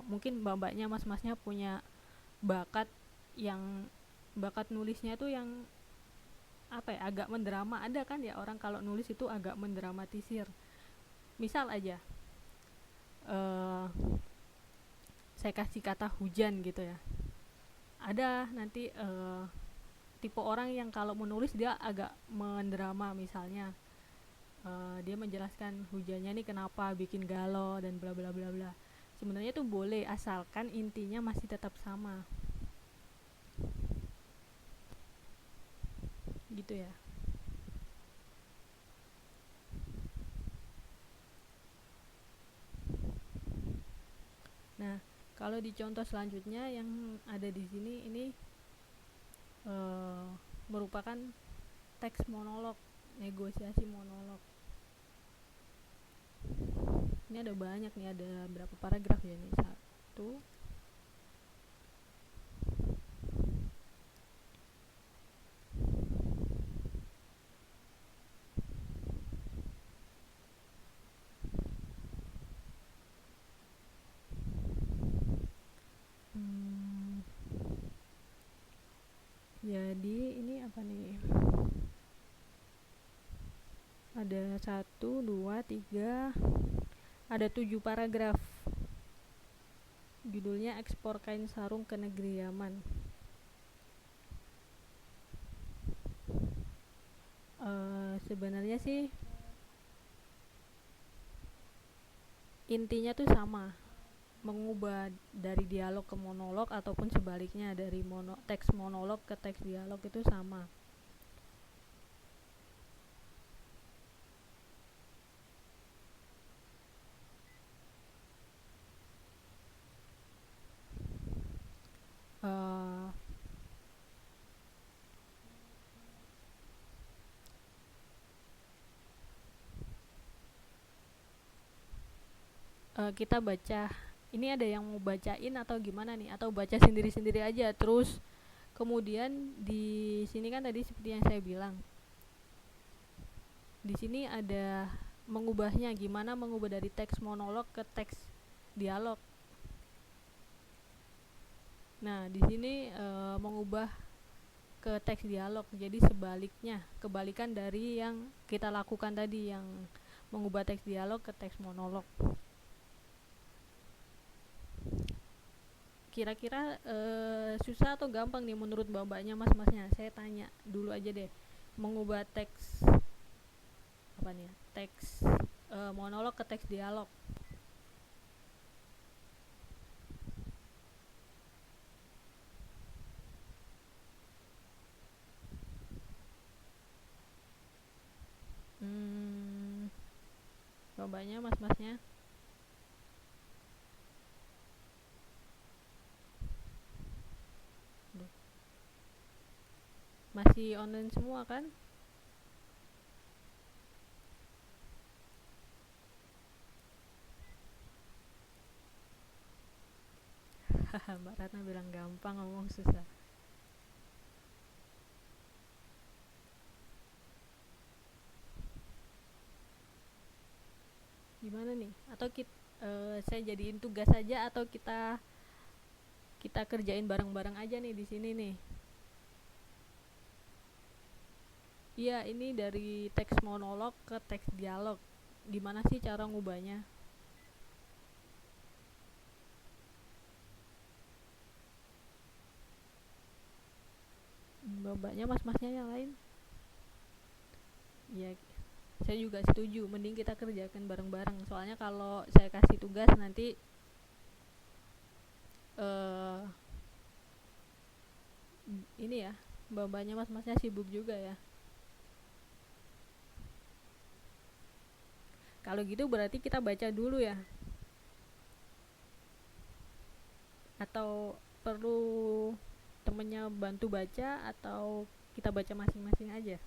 mungkin mbak-mbaknya, mas-masnya punya bakat yang bakat nulisnya tuh yang apa ya, agak mendrama. Ada kan ya orang kalau nulis itu agak mendramatisir. Misal aja, saya kasih kata hujan gitu ya, ada nanti tipe orang yang kalau menulis dia agak mendrama. Misalnya dia menjelaskan hujannya nih kenapa bikin galau dan bla bla bla bla. Sebenarnya tuh boleh asalkan intinya masih tetap sama, gitu ya. Nah, kalau di contoh selanjutnya yang ada di sini ini merupakan teks monolog, negosiasi monolog. Ini ada banyak nih, ada berapa paragraf ya nih? Satu, jadi ini apa nih? Ada 1, 2, 3, ada 7 paragraf. Judulnya ekspor kain sarung ke negeri Yaman. Sebenarnya sih intinya tuh sama, mengubah dari dialog ke monolog ataupun sebaliknya dari teks monolog ke teks dialog itu sama. uh, kita baca, ini ada yang mau bacain atau gimana nih, atau baca sendiri-sendiri aja terus kemudian di sini kan tadi seperti yang saya bilang, di sini ada mengubahnya, gimana mengubah dari teks monolog ke teks dialog. Nah, di sini mengubah ke teks dialog, jadi sebaliknya, kebalikan dari yang kita lakukan tadi, yang mengubah teks dialog ke teks monolog. Kira-kira susah atau gampang nih menurut mbak-mbaknya, mas-masnya? Saya tanya dulu aja deh, mengubah teks apa nih, teks monolog ke teks dialog. Mbak-mbaknya, mas-masnya? Masih online semua kan? Mbak Ratna bilang gampang, ngomong susah. Gimana nih? Atau saya jadiin tugas saja, atau kita kita kerjain bareng-bareng aja nih di sini nih? Iya, ini dari teks monolog ke teks dialog. Gimana sih cara ngubahnya? Mbak-mbaknya, mas-masnya yang lain? Iya, saya juga setuju. Mending kita kerjakan bareng-bareng. Soalnya kalau saya kasih tugas nanti ini ya, mbak-mbaknya, mas-masnya sibuk juga ya. Kalau gitu berarti kita baca dulu ya? Atau perlu temennya bantu baca, atau kita baca masing-masing aja?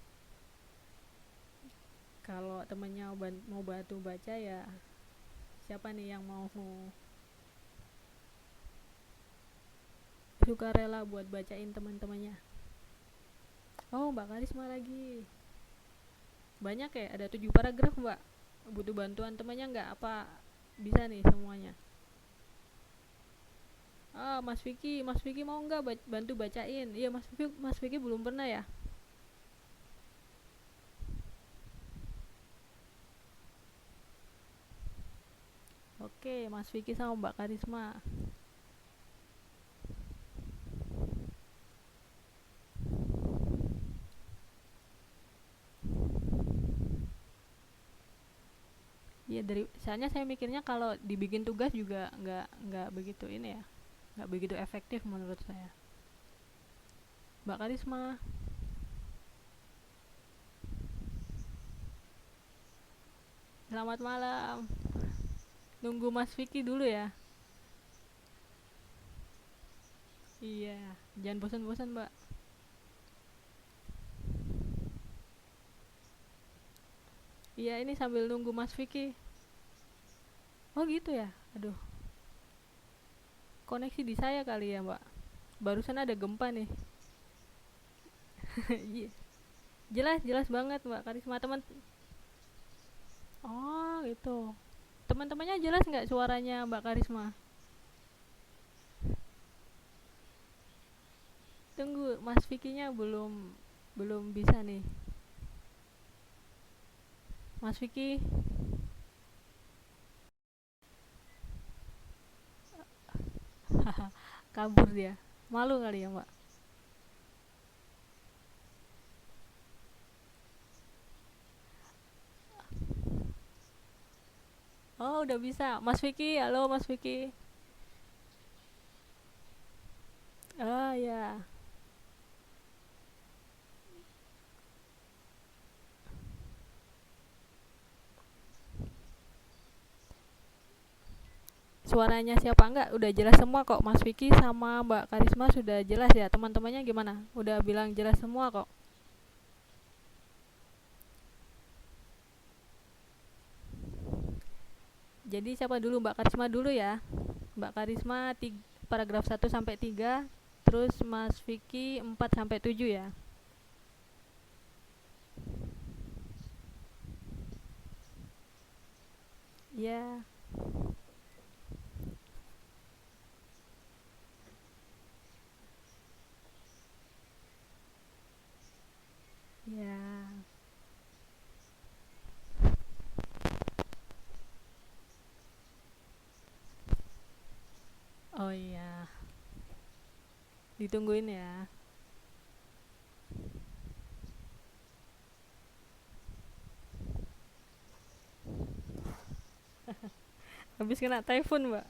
Kalau temennya mau bantu baca ya, siapa nih yang mau suka rela buat bacain teman-temannya? Oh, Mbak Karisma lagi. Banyak ya, ada 7 paragraf Mbak. Butuh bantuan temannya nggak? Apa bisa nih semuanya? Ah, Mas Vicky mau nggak bantu bacain? Iya, Mas Vicky belum pernah ya? Oke, Mas Vicky sama Mbak Karisma. Iya, dari soalnya saya mikirnya kalau dibikin tugas juga nggak begitu ini ya, nggak begitu efektif menurut saya. Mbak Karisma, selamat malam. Nunggu Mas Vicky dulu ya. Iya, jangan bosan-bosan Mbak. Iya, ini sambil nunggu Mas Vicky. Oh gitu ya. Aduh, koneksi di saya kali ya Mbak. Barusan ada gempa nih. Iya, jelas jelas banget Mbak Karisma, teman. Oh gitu. Teman-temannya jelas nggak suaranya Mbak Karisma? Tunggu, Mas Vicky-nya belum belum bisa nih. Mas Vicky, kabur dia. Malu kali ya Mbak. udah bisa. Mas Vicky, halo Mas Vicky. Oh ya, suaranya siapa enggak? Udah jelas semua kok. Mas Vicky sama Mbak Karisma sudah jelas ya. Teman-temannya gimana? Udah bilang jelas semua kok. Jadi siapa dulu? Mbak Karisma dulu ya. Mbak Karisma paragraf 1 sampai 3, terus Mas Vicky 4 sampai 7 ya. Ya, ya. Oh iya, ditungguin ya. Habis kena typhoon, Mbak.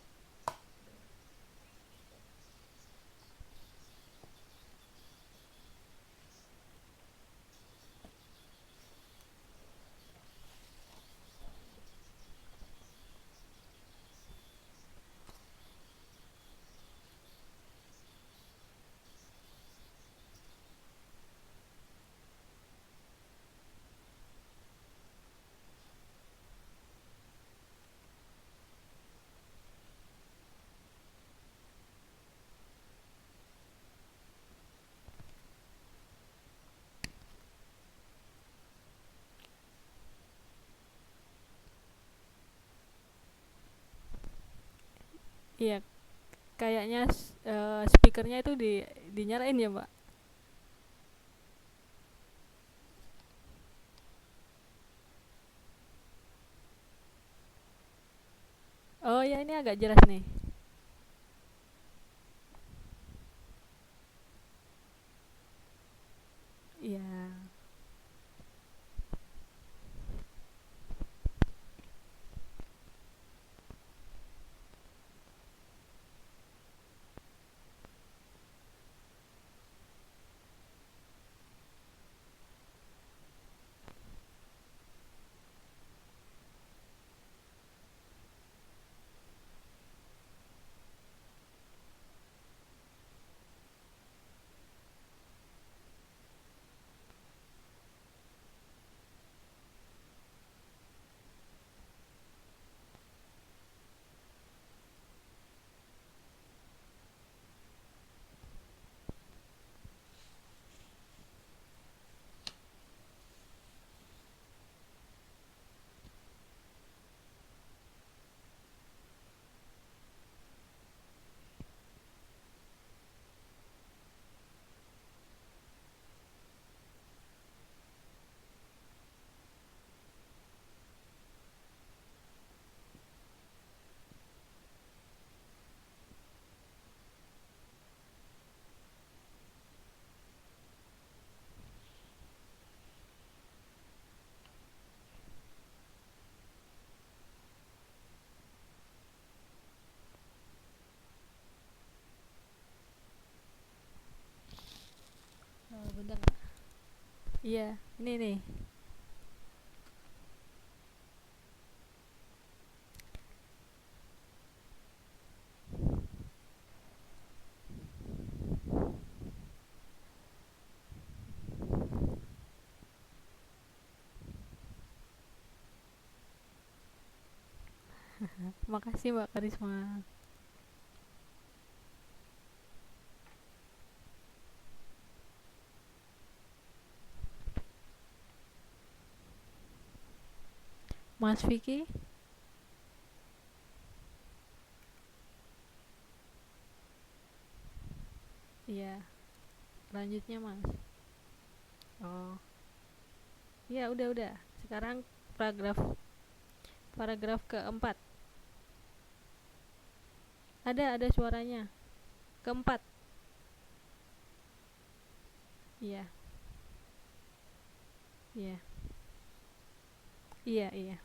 Iya, kayaknya speakernya itu dinyalain ya, Mbak. Oh ya, ini agak jelas nih. Iya. Oh, bentar. Iya, ini nih. Makasih Mbak Karisma. Mas Vicky? Iya, lanjutnya Mas. Oh, iya udah. Sekarang paragraf paragraf keempat. Ada suaranya. Keempat. Iya, iya. Iya, iya.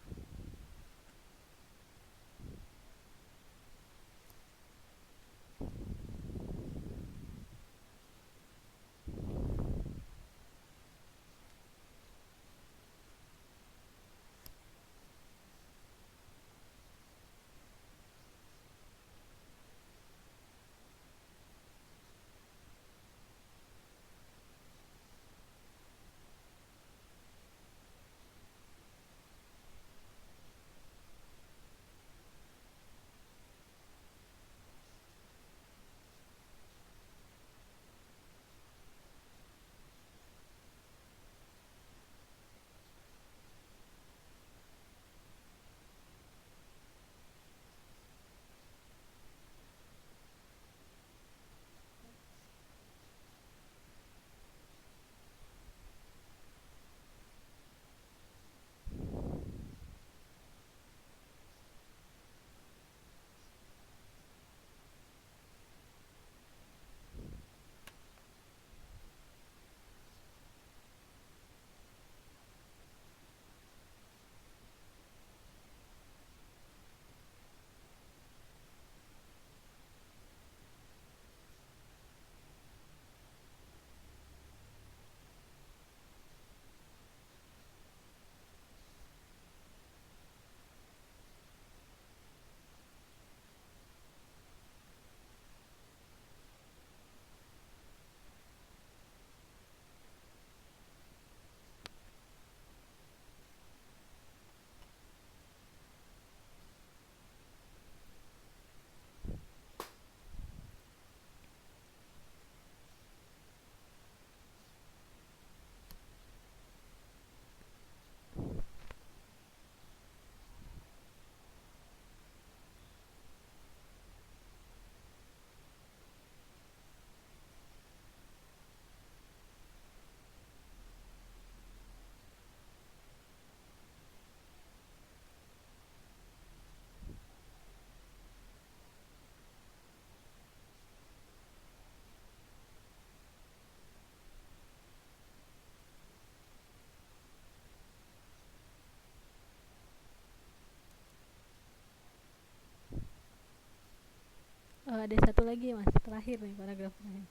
ada satu lagi mas, terakhir nih, paragraf terakhir.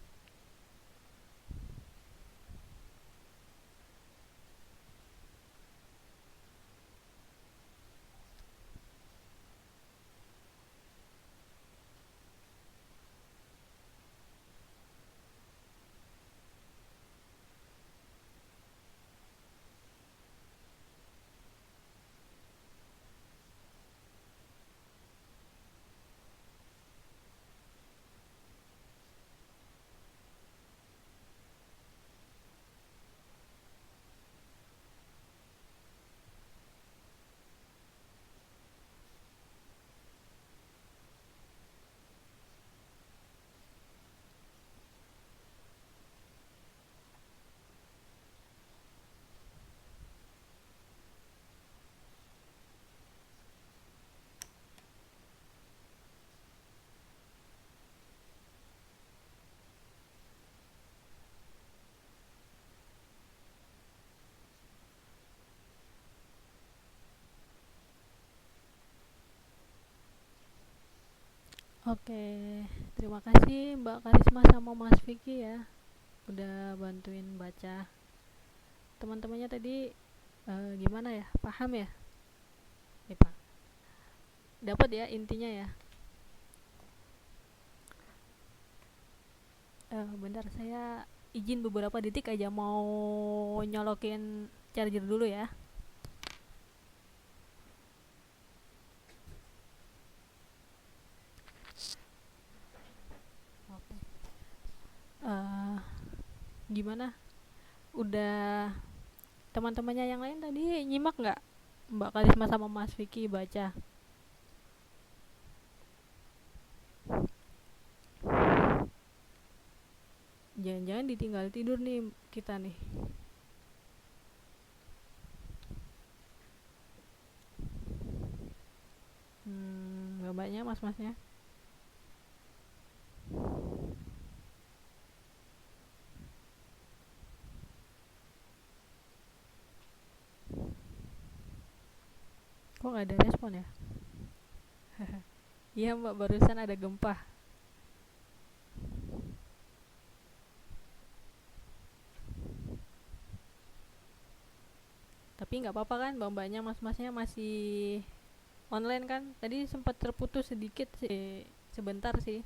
Oke, terima kasih Mbak Karisma sama Mas Vicky ya, udah bantuin baca. Teman-temannya tadi gimana ya? Paham ya? Pak. Dapat ya intinya ya. Bentar, saya izin beberapa detik aja, mau nyolokin charger dulu ya. Oke. Gimana? Udah teman-temannya yang lain tadi nyimak nggak Mbak Karisma sama Mas Vicky baca? Jangan-jangan ditinggal tidur nih kita nih. Mbak-mbaknya, mas-masnya. Kok nggak ada respon ya? Iya Mbak, barusan ada gempa. Tapi nggak apa-apa kan, mbak-mbaknya, mas-masnya masih online kan? Tadi sempat terputus sedikit sih, sebentar sih.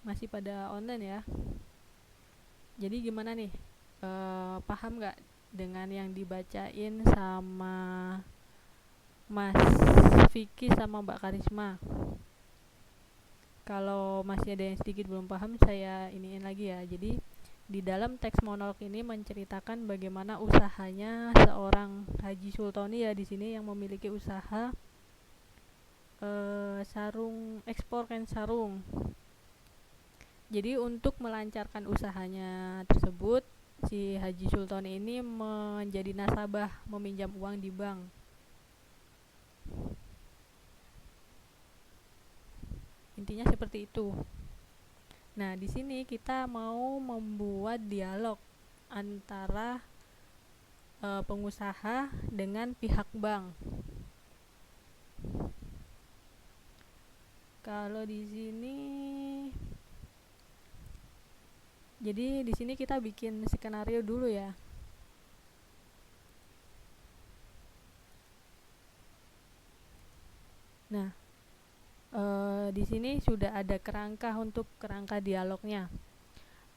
Masih pada online ya. Jadi gimana nih? Paham nggak dengan yang dibacain sama Mas Vicky sama Mbak Karisma? Kalau masih ada yang sedikit belum paham, saya iniin lagi ya. Jadi di dalam teks monolog ini menceritakan bagaimana usahanya seorang Haji Sultoni ya di sini, yang memiliki usaha sarung, ekspor kain sarung. Jadi untuk melancarkan usahanya tersebut, si Haji Sultoni ini menjadi nasabah, meminjam uang di bank. Intinya seperti itu. Nah, di sini kita mau membuat dialog antara pengusaha dengan pihak bank. Kalau di sini, jadi di sini kita bikin skenario dulu ya. Nah, di sini sudah ada kerangka untuk kerangka dialognya.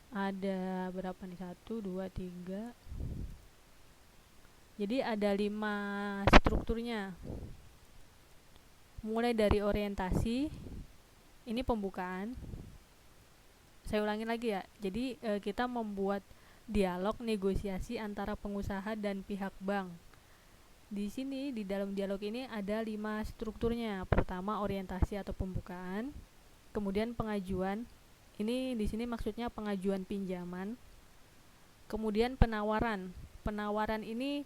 Ada berapa nih? 1, 2, 3. Jadi ada 5 strukturnya. Mulai dari orientasi, ini pembukaan. Saya ulangin lagi ya. Jadi kita membuat dialog negosiasi antara pengusaha dan pihak bank. Di sini di dalam dialog ini ada 5 strukturnya. Pertama orientasi atau pembukaan, kemudian pengajuan. Ini di sini maksudnya pengajuan pinjaman. Kemudian penawaran. Penawaran ini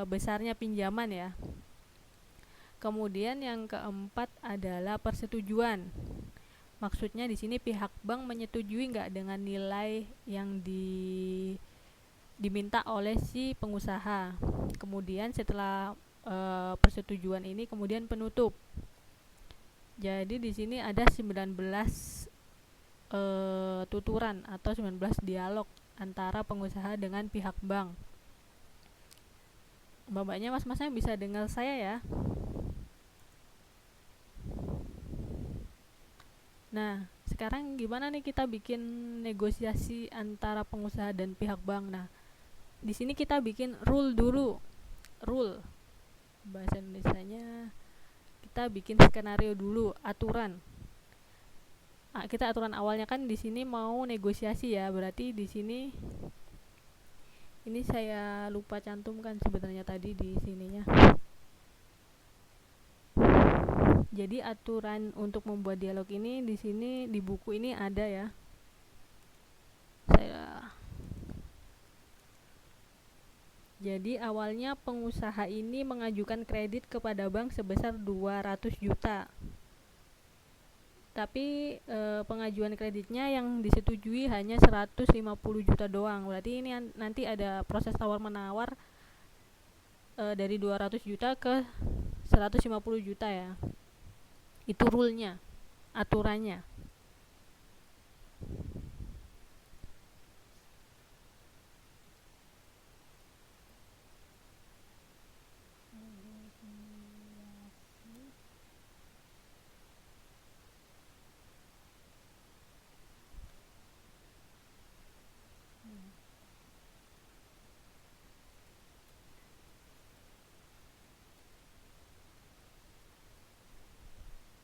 besarnya pinjaman ya. Kemudian yang keempat adalah persetujuan. Maksudnya di sini pihak bank menyetujui nggak dengan nilai yang diminta oleh si pengusaha. Kemudian setelah persetujuan ini kemudian penutup. Jadi di sini ada 19 tuturan atau 19 dialog antara pengusaha dengan pihak bank. Mbak-mbaknya, mas-masnya bisa dengar saya ya? Nah, sekarang gimana nih kita bikin negosiasi antara pengusaha dan pihak bank? Nah, di sini kita bikin rule dulu. Rule. Bahasa Indonesianya kita bikin skenario dulu, aturan. Kita aturan awalnya kan di sini mau negosiasi ya. Berarti di sini ini saya lupa cantumkan sebenarnya tadi di sininya. Jadi aturan untuk membuat dialog ini di sini di buku ini ada ya. Jadi awalnya pengusaha ini mengajukan kredit kepada bank sebesar 200 juta. Tapi pengajuan kreditnya yang disetujui hanya 150 juta doang. Berarti ini nanti ada proses tawar-menawar dari 200 juta ke 150 juta ya. Itu rule-nya, aturannya.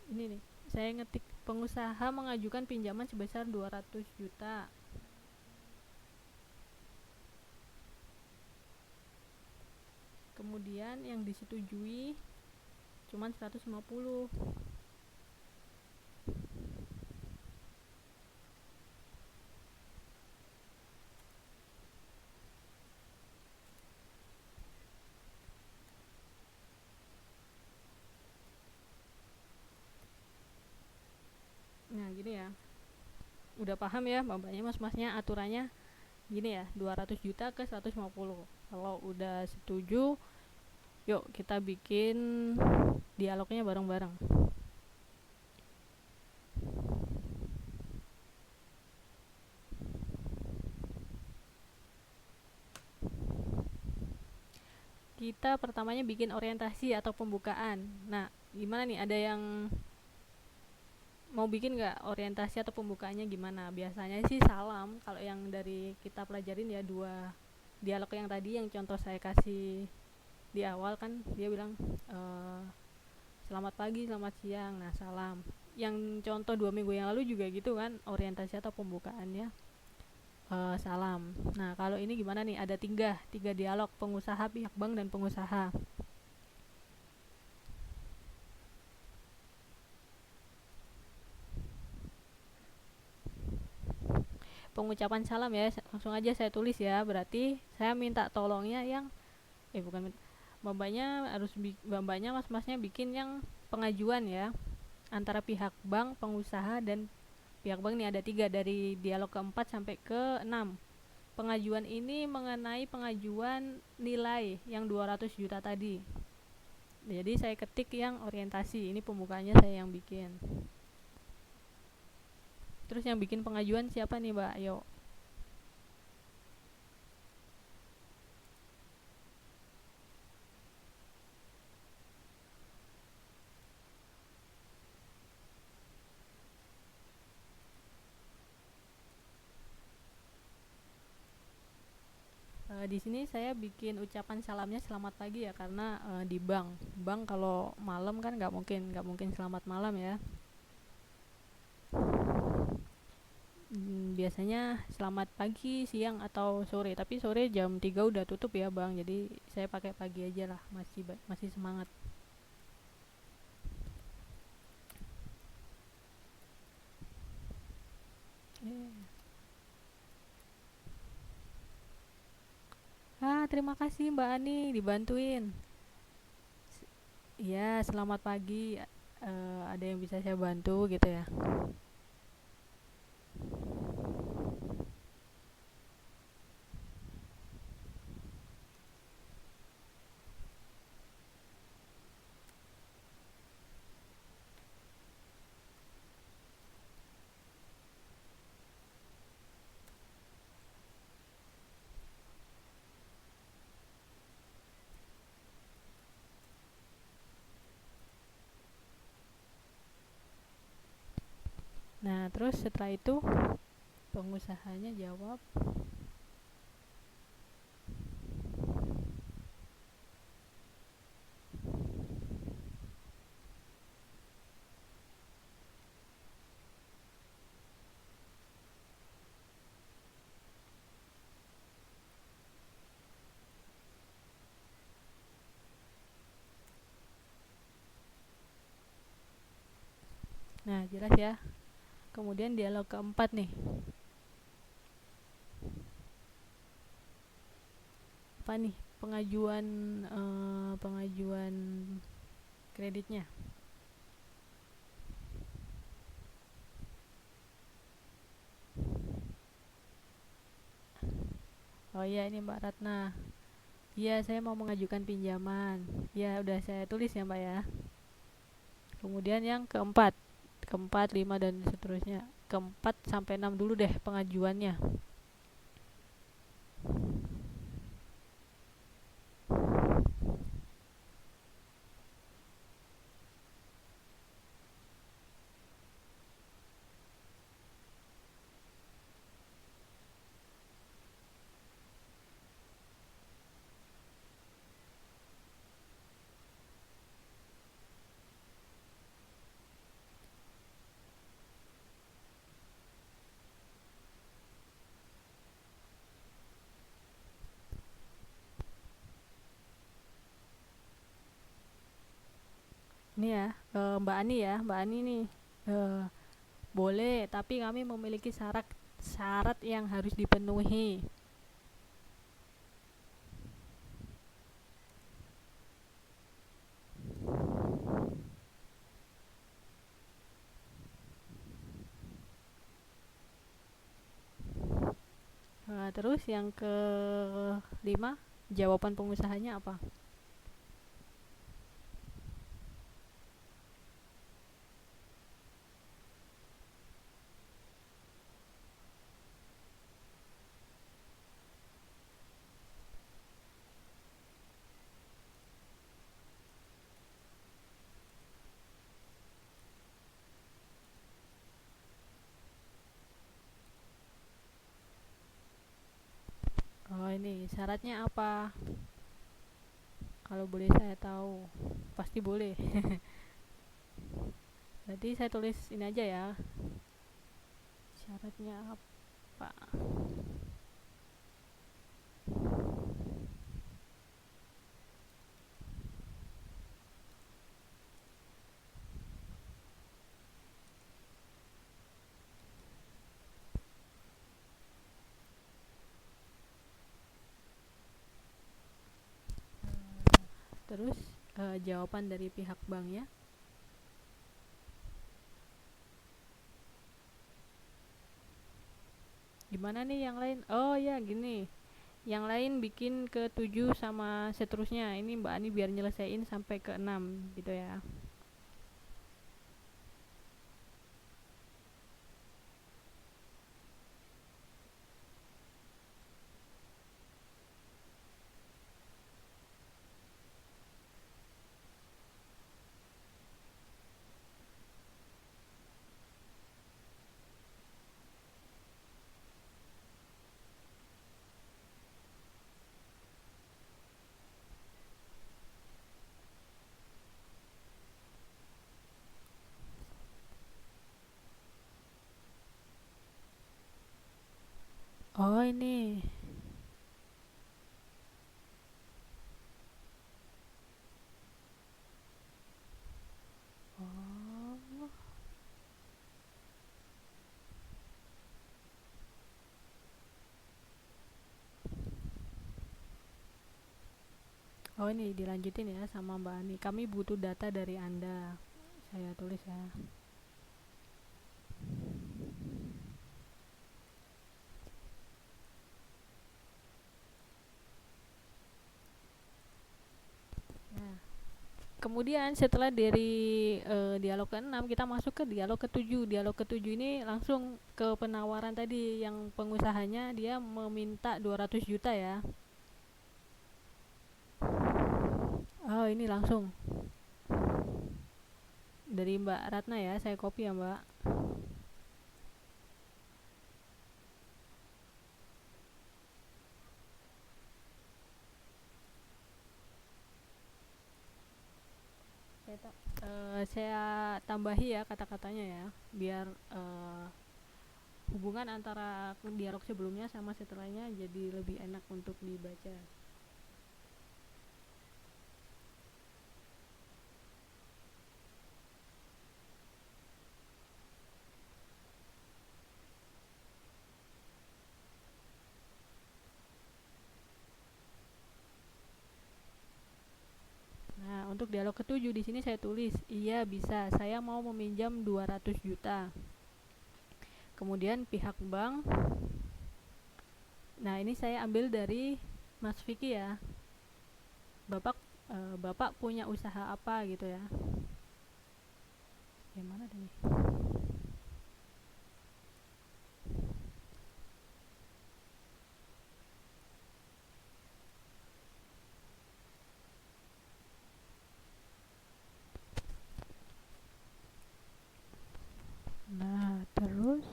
Ini nih, saya ngetik pengusaha mengajukan pinjaman sebesar 200 juta. Kemudian yang disetujui cuman 150. Nah, gini ya. Udah paham ya mbak-mbaknya, mas-masnya aturannya gini ya, 200 juta ke 150. Kalau udah setuju, yuk kita bikin dialognya bareng-bareng. Kita pertamanya bikin orientasi atau pembukaan. Nah, gimana nih, ada yang mau bikin nggak orientasi atau pembukaannya gimana? Biasanya sih salam. Kalau yang dari kita pelajarin ya, 2 dialog yang tadi yang contoh saya kasih di awal kan, dia bilang selamat pagi, selamat siang, nah salam. Yang contoh 2 minggu yang lalu juga gitu kan, orientasi atau pembukaannya salam. Nah, kalau ini gimana nih, ada 3 dialog, pengusaha, pihak bank, dan pengusaha. Pengucapan salam ya, langsung aja saya tulis ya. Berarti saya minta tolongnya yang bukan, mbaknya mas-masnya bikin yang pengajuan ya, antara pihak bank, pengusaha, dan pihak bank. Ini ada 3 dari dialog ke-4 sampai ke-6. Pengajuan ini mengenai pengajuan nilai yang 200 juta tadi. Jadi saya ketik yang orientasi, ini pembukanya saya yang bikin. Terus yang bikin pengajuan siapa nih mbak? Ayo. Di sini saya bikin ucapan salamnya selamat pagi ya, karena di bank kalau malam kan nggak mungkin selamat malam ya. Biasanya selamat pagi, siang, atau sore. Tapi sore jam 3 udah tutup ya bang, jadi saya pakai pagi aja lah, masih semangat. Terima kasih Mbak Ani dibantuin. Ya, selamat pagi. Ada yang bisa saya bantu gitu ya? terus setelah itu pengusahanya jawab, nah jelas ya. Kemudian dialog keempat nih, apa nih, pengajuan kreditnya. Oh iya, ini Mbak Ratna. Iya, saya mau mengajukan pinjaman. Ya, udah saya tulis ya Mbak ya. Kemudian yang keempat, keempat, lima, dan seterusnya. Keempat sampai 6 dulu deh pengajuannya. Ini ya, Mbak Ani ya, Mbak Ani nih. eh, Boleh, tapi kami memiliki syarat yang harus dipenuhi. Terus yang kelima, jawaban pengusahanya apa? Oh ini syaratnya apa? Kalau boleh saya tahu, pasti boleh. Berarti saya tulis ini aja ya. Syaratnya apa? Terus jawaban dari pihak banknya. Gimana nih yang lain? Oh ya gini. Yang lain bikin ke 7 sama seterusnya. Ini Mbak Ani biar nyelesain sampai ke 6 gitu ya. Oh ini. Oh. Oh ini dilanjutin ya sama Mbak Ani. Kami butuh data dari Anda. Saya tulis ya. Nah, kemudian setelah dari dialog ke-6 kita masuk ke dialog ke-7. Dialog ke-7 ini langsung ke penawaran tadi yang pengusahanya dia meminta 200 juta ya. Oh, ini langsung dari Mbak Ratna ya, saya copy ya, Mbak. saya tambahi ya kata-katanya ya, biar hubungan antara dialog sebelumnya sama setelahnya jadi lebih enak untuk dibaca. Nah, untuk dialog ketujuh di sini saya tulis, iya bisa, saya mau meminjam 200 juta. Kemudian pihak bank, nah ini saya ambil dari Mas Vicky ya. Bapak punya usaha apa gitu ya. Gimana nih? Nah, terus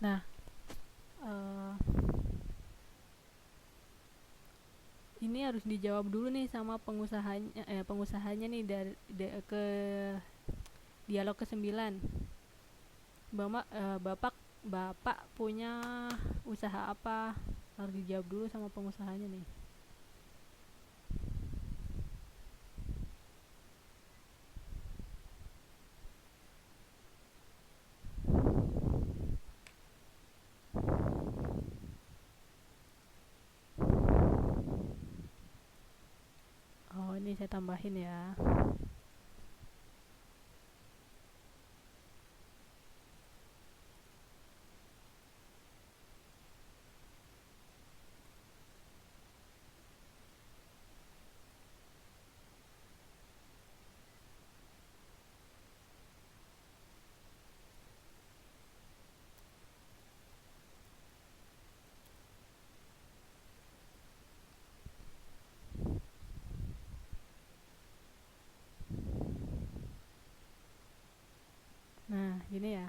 nah eh, ini harus dijawab dulu nih sama pengusahanya nih ke dialog ke-9. Bapak Bapak punya usaha apa? Harus dijawab dulu sama pengusahanya nih. Oh, ini saya tambahin ya. Nah, gini ya.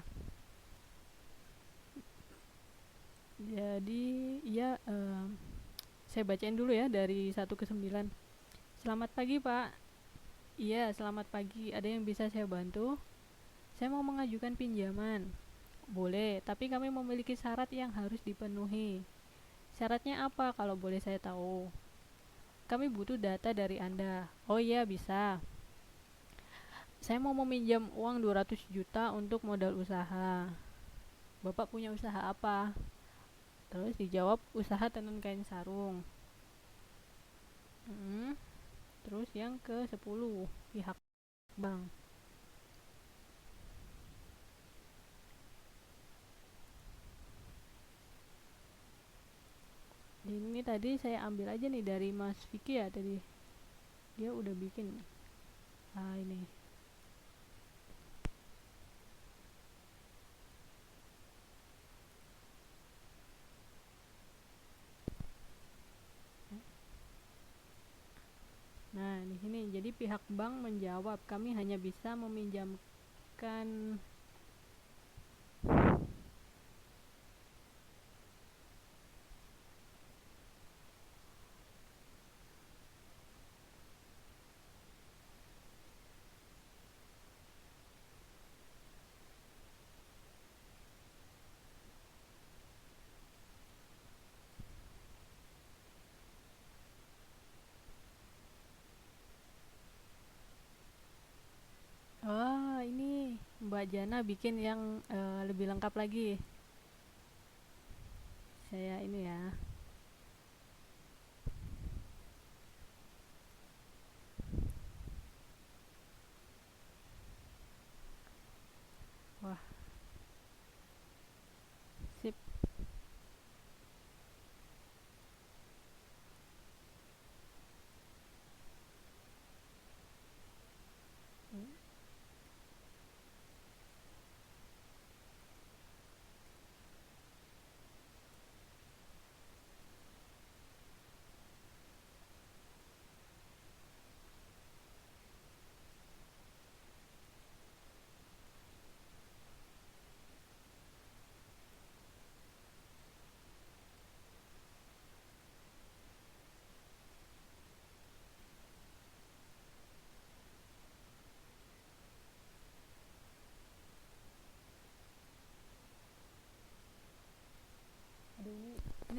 Jadi, ya saya bacain dulu ya dari 1 ke 9. Selamat pagi, Pak. Iya, selamat pagi. Ada yang bisa saya bantu? Saya mau mengajukan pinjaman. Boleh, tapi kami memiliki syarat yang harus dipenuhi. Syaratnya apa kalau boleh saya tahu? Kami butuh data dari Anda. Oh iya, bisa. Saya mau meminjam uang 200 juta untuk modal usaha. Bapak punya usaha apa? Terus dijawab usaha tenun kain sarung. Hmm, Terus yang ke-10, pihak bank. Ini tadi saya ambil aja nih dari Mas Vicky ya tadi. Dia udah bikin. Ah, ini. Nah, di sini jadi pihak bank menjawab, kami hanya bisa meminjamkan. Oh, ini Mbak Jana bikin yang lebih lengkap lagi. Saya ini ya. Wah, sip.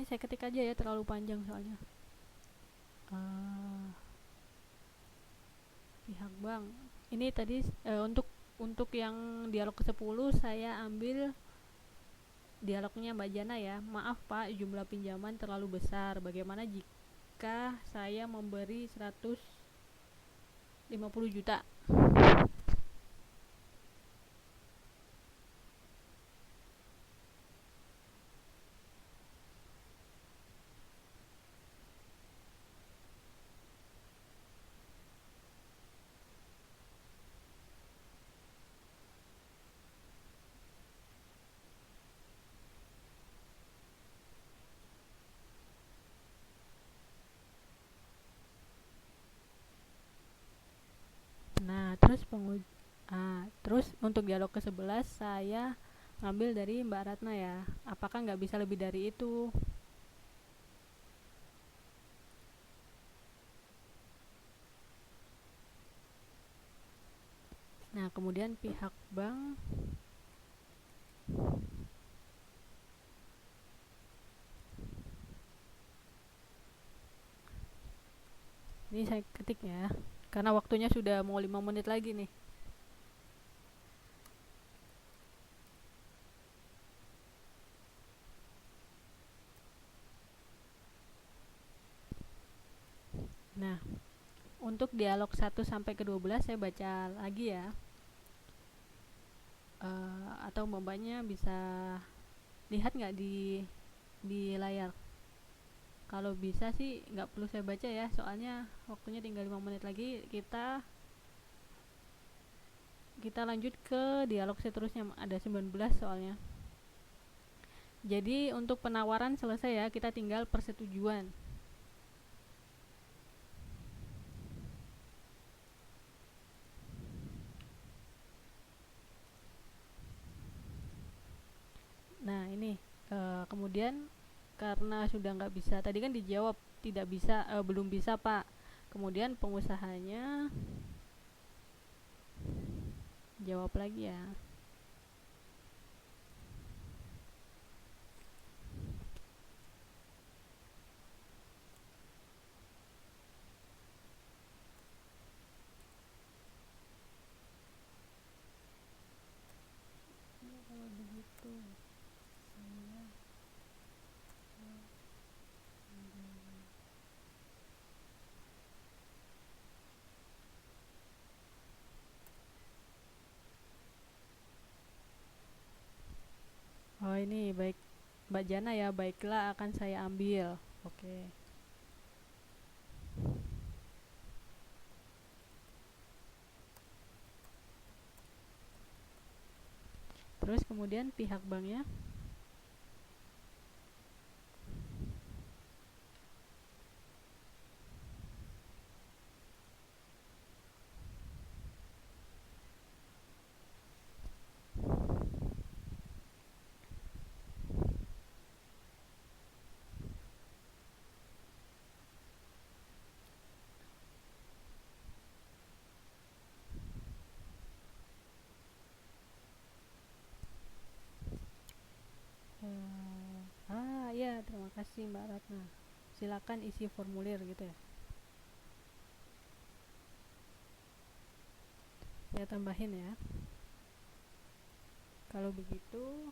ini saya ketik aja ya, terlalu panjang soalnya. uh, Pihak bank ini tadi, untuk yang dialog ke-10 saya ambil dialognya Mbak Jana ya. Maaf Pak, jumlah pinjaman terlalu besar. Bagaimana jika saya memberi 150 juta? Nah, terus untuk dialog ke-11 saya ngambil dari Mbak Ratna ya. Apakah nggak bisa lebih dari itu? Nah, kemudian pihak bank, ini saya ketik ya, karena waktunya sudah mau 5 menit lagi nih. Nah, untuk dialog 1 sampai ke 12 saya baca lagi ya. Atau mbaknya bisa lihat nggak di layar? Kalau bisa sih nggak perlu saya baca ya, soalnya waktunya tinggal 5 menit lagi. Kita lanjut ke dialog seterusnya, ada 19 soalnya. Jadi untuk penawaran selesai ya, kita tinggal persetujuan. Nah ini, kemudian karena sudah nggak bisa, tadi kan dijawab tidak bisa, belum bisa Pak. Kemudian pengusahanya jawab lagi ya. Kalau begitu saya oh ini baik Mbak Jana ya, baiklah akan saya ambil. Oke. Terus kemudian pihak banknya, ya terima kasih Mbak Ratna. Silakan isi formulir gitu ya. Saya tambahin ya. Kalau begitu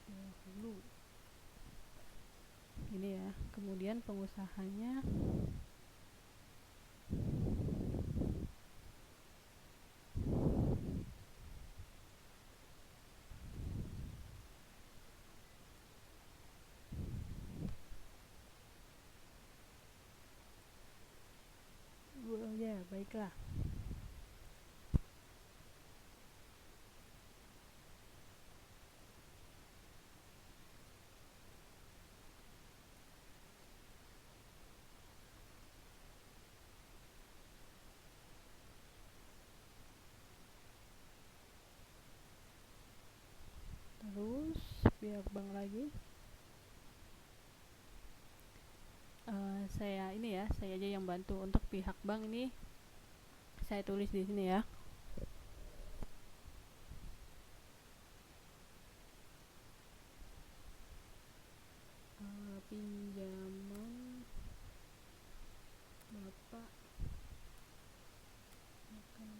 dahulu ini ya. Kemudian pengusahanya ya baiklah. Terus pihak bank lagi, saya ini ya, saya aja yang bantu. Untuk pihak bank ini Saya tulis di sini ya. Pinjaman Bapak akan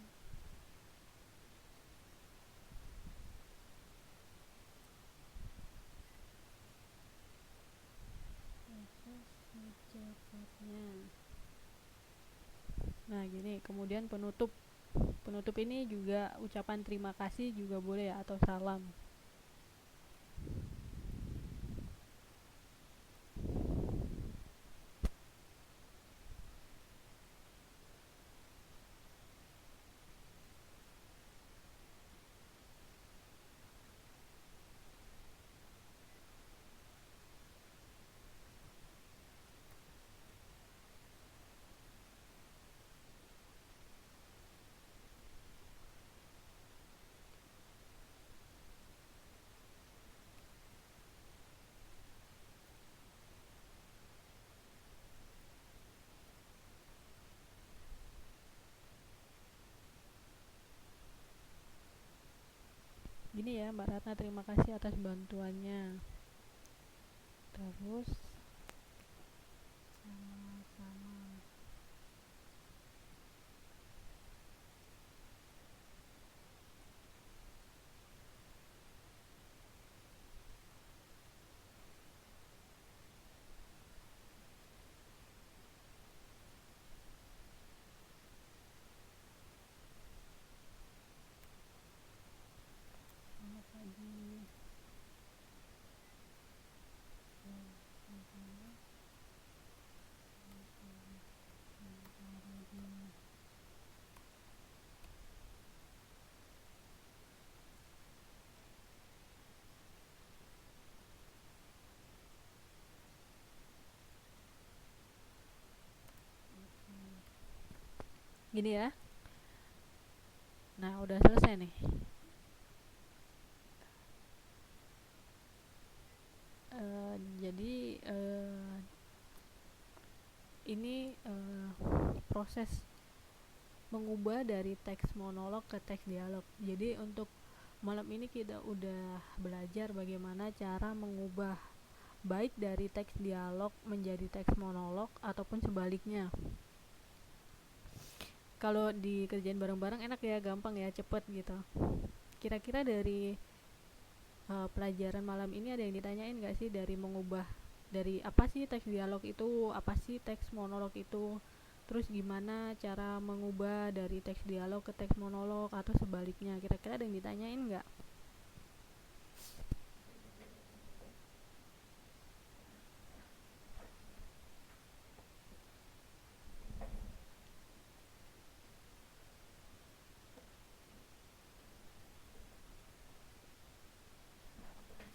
proses secepatnya. Nah, gini. Kemudian penutup. Penutup ini juga ucapan terima kasih juga boleh ya, atau salam. Gini ya, Mbak Ratna, terima kasih atas bantuannya. Terus sama-sama. Selamat pagi. Gini ya. Nah, udah selesai nih. Jadi ini proses mengubah dari teks monolog ke teks dialog. Jadi untuk malam ini kita udah belajar bagaimana cara mengubah baik dari teks dialog menjadi teks monolog ataupun sebaliknya. Kalau dikerjain bareng-bareng enak ya, gampang ya, cepet gitu. Kira-kira dari pelajaran malam ini ada yang ditanyain gak sih dari mengubah dari apa sih teks dialog itu, apa sih teks monolog itu, terus gimana cara mengubah dari teks dialog ke teks monolog atau sebaliknya? Kira-kira ada yang ditanyain nggak?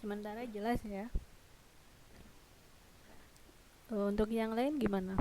Sementara jelas ya. Untuk yang lain gimana?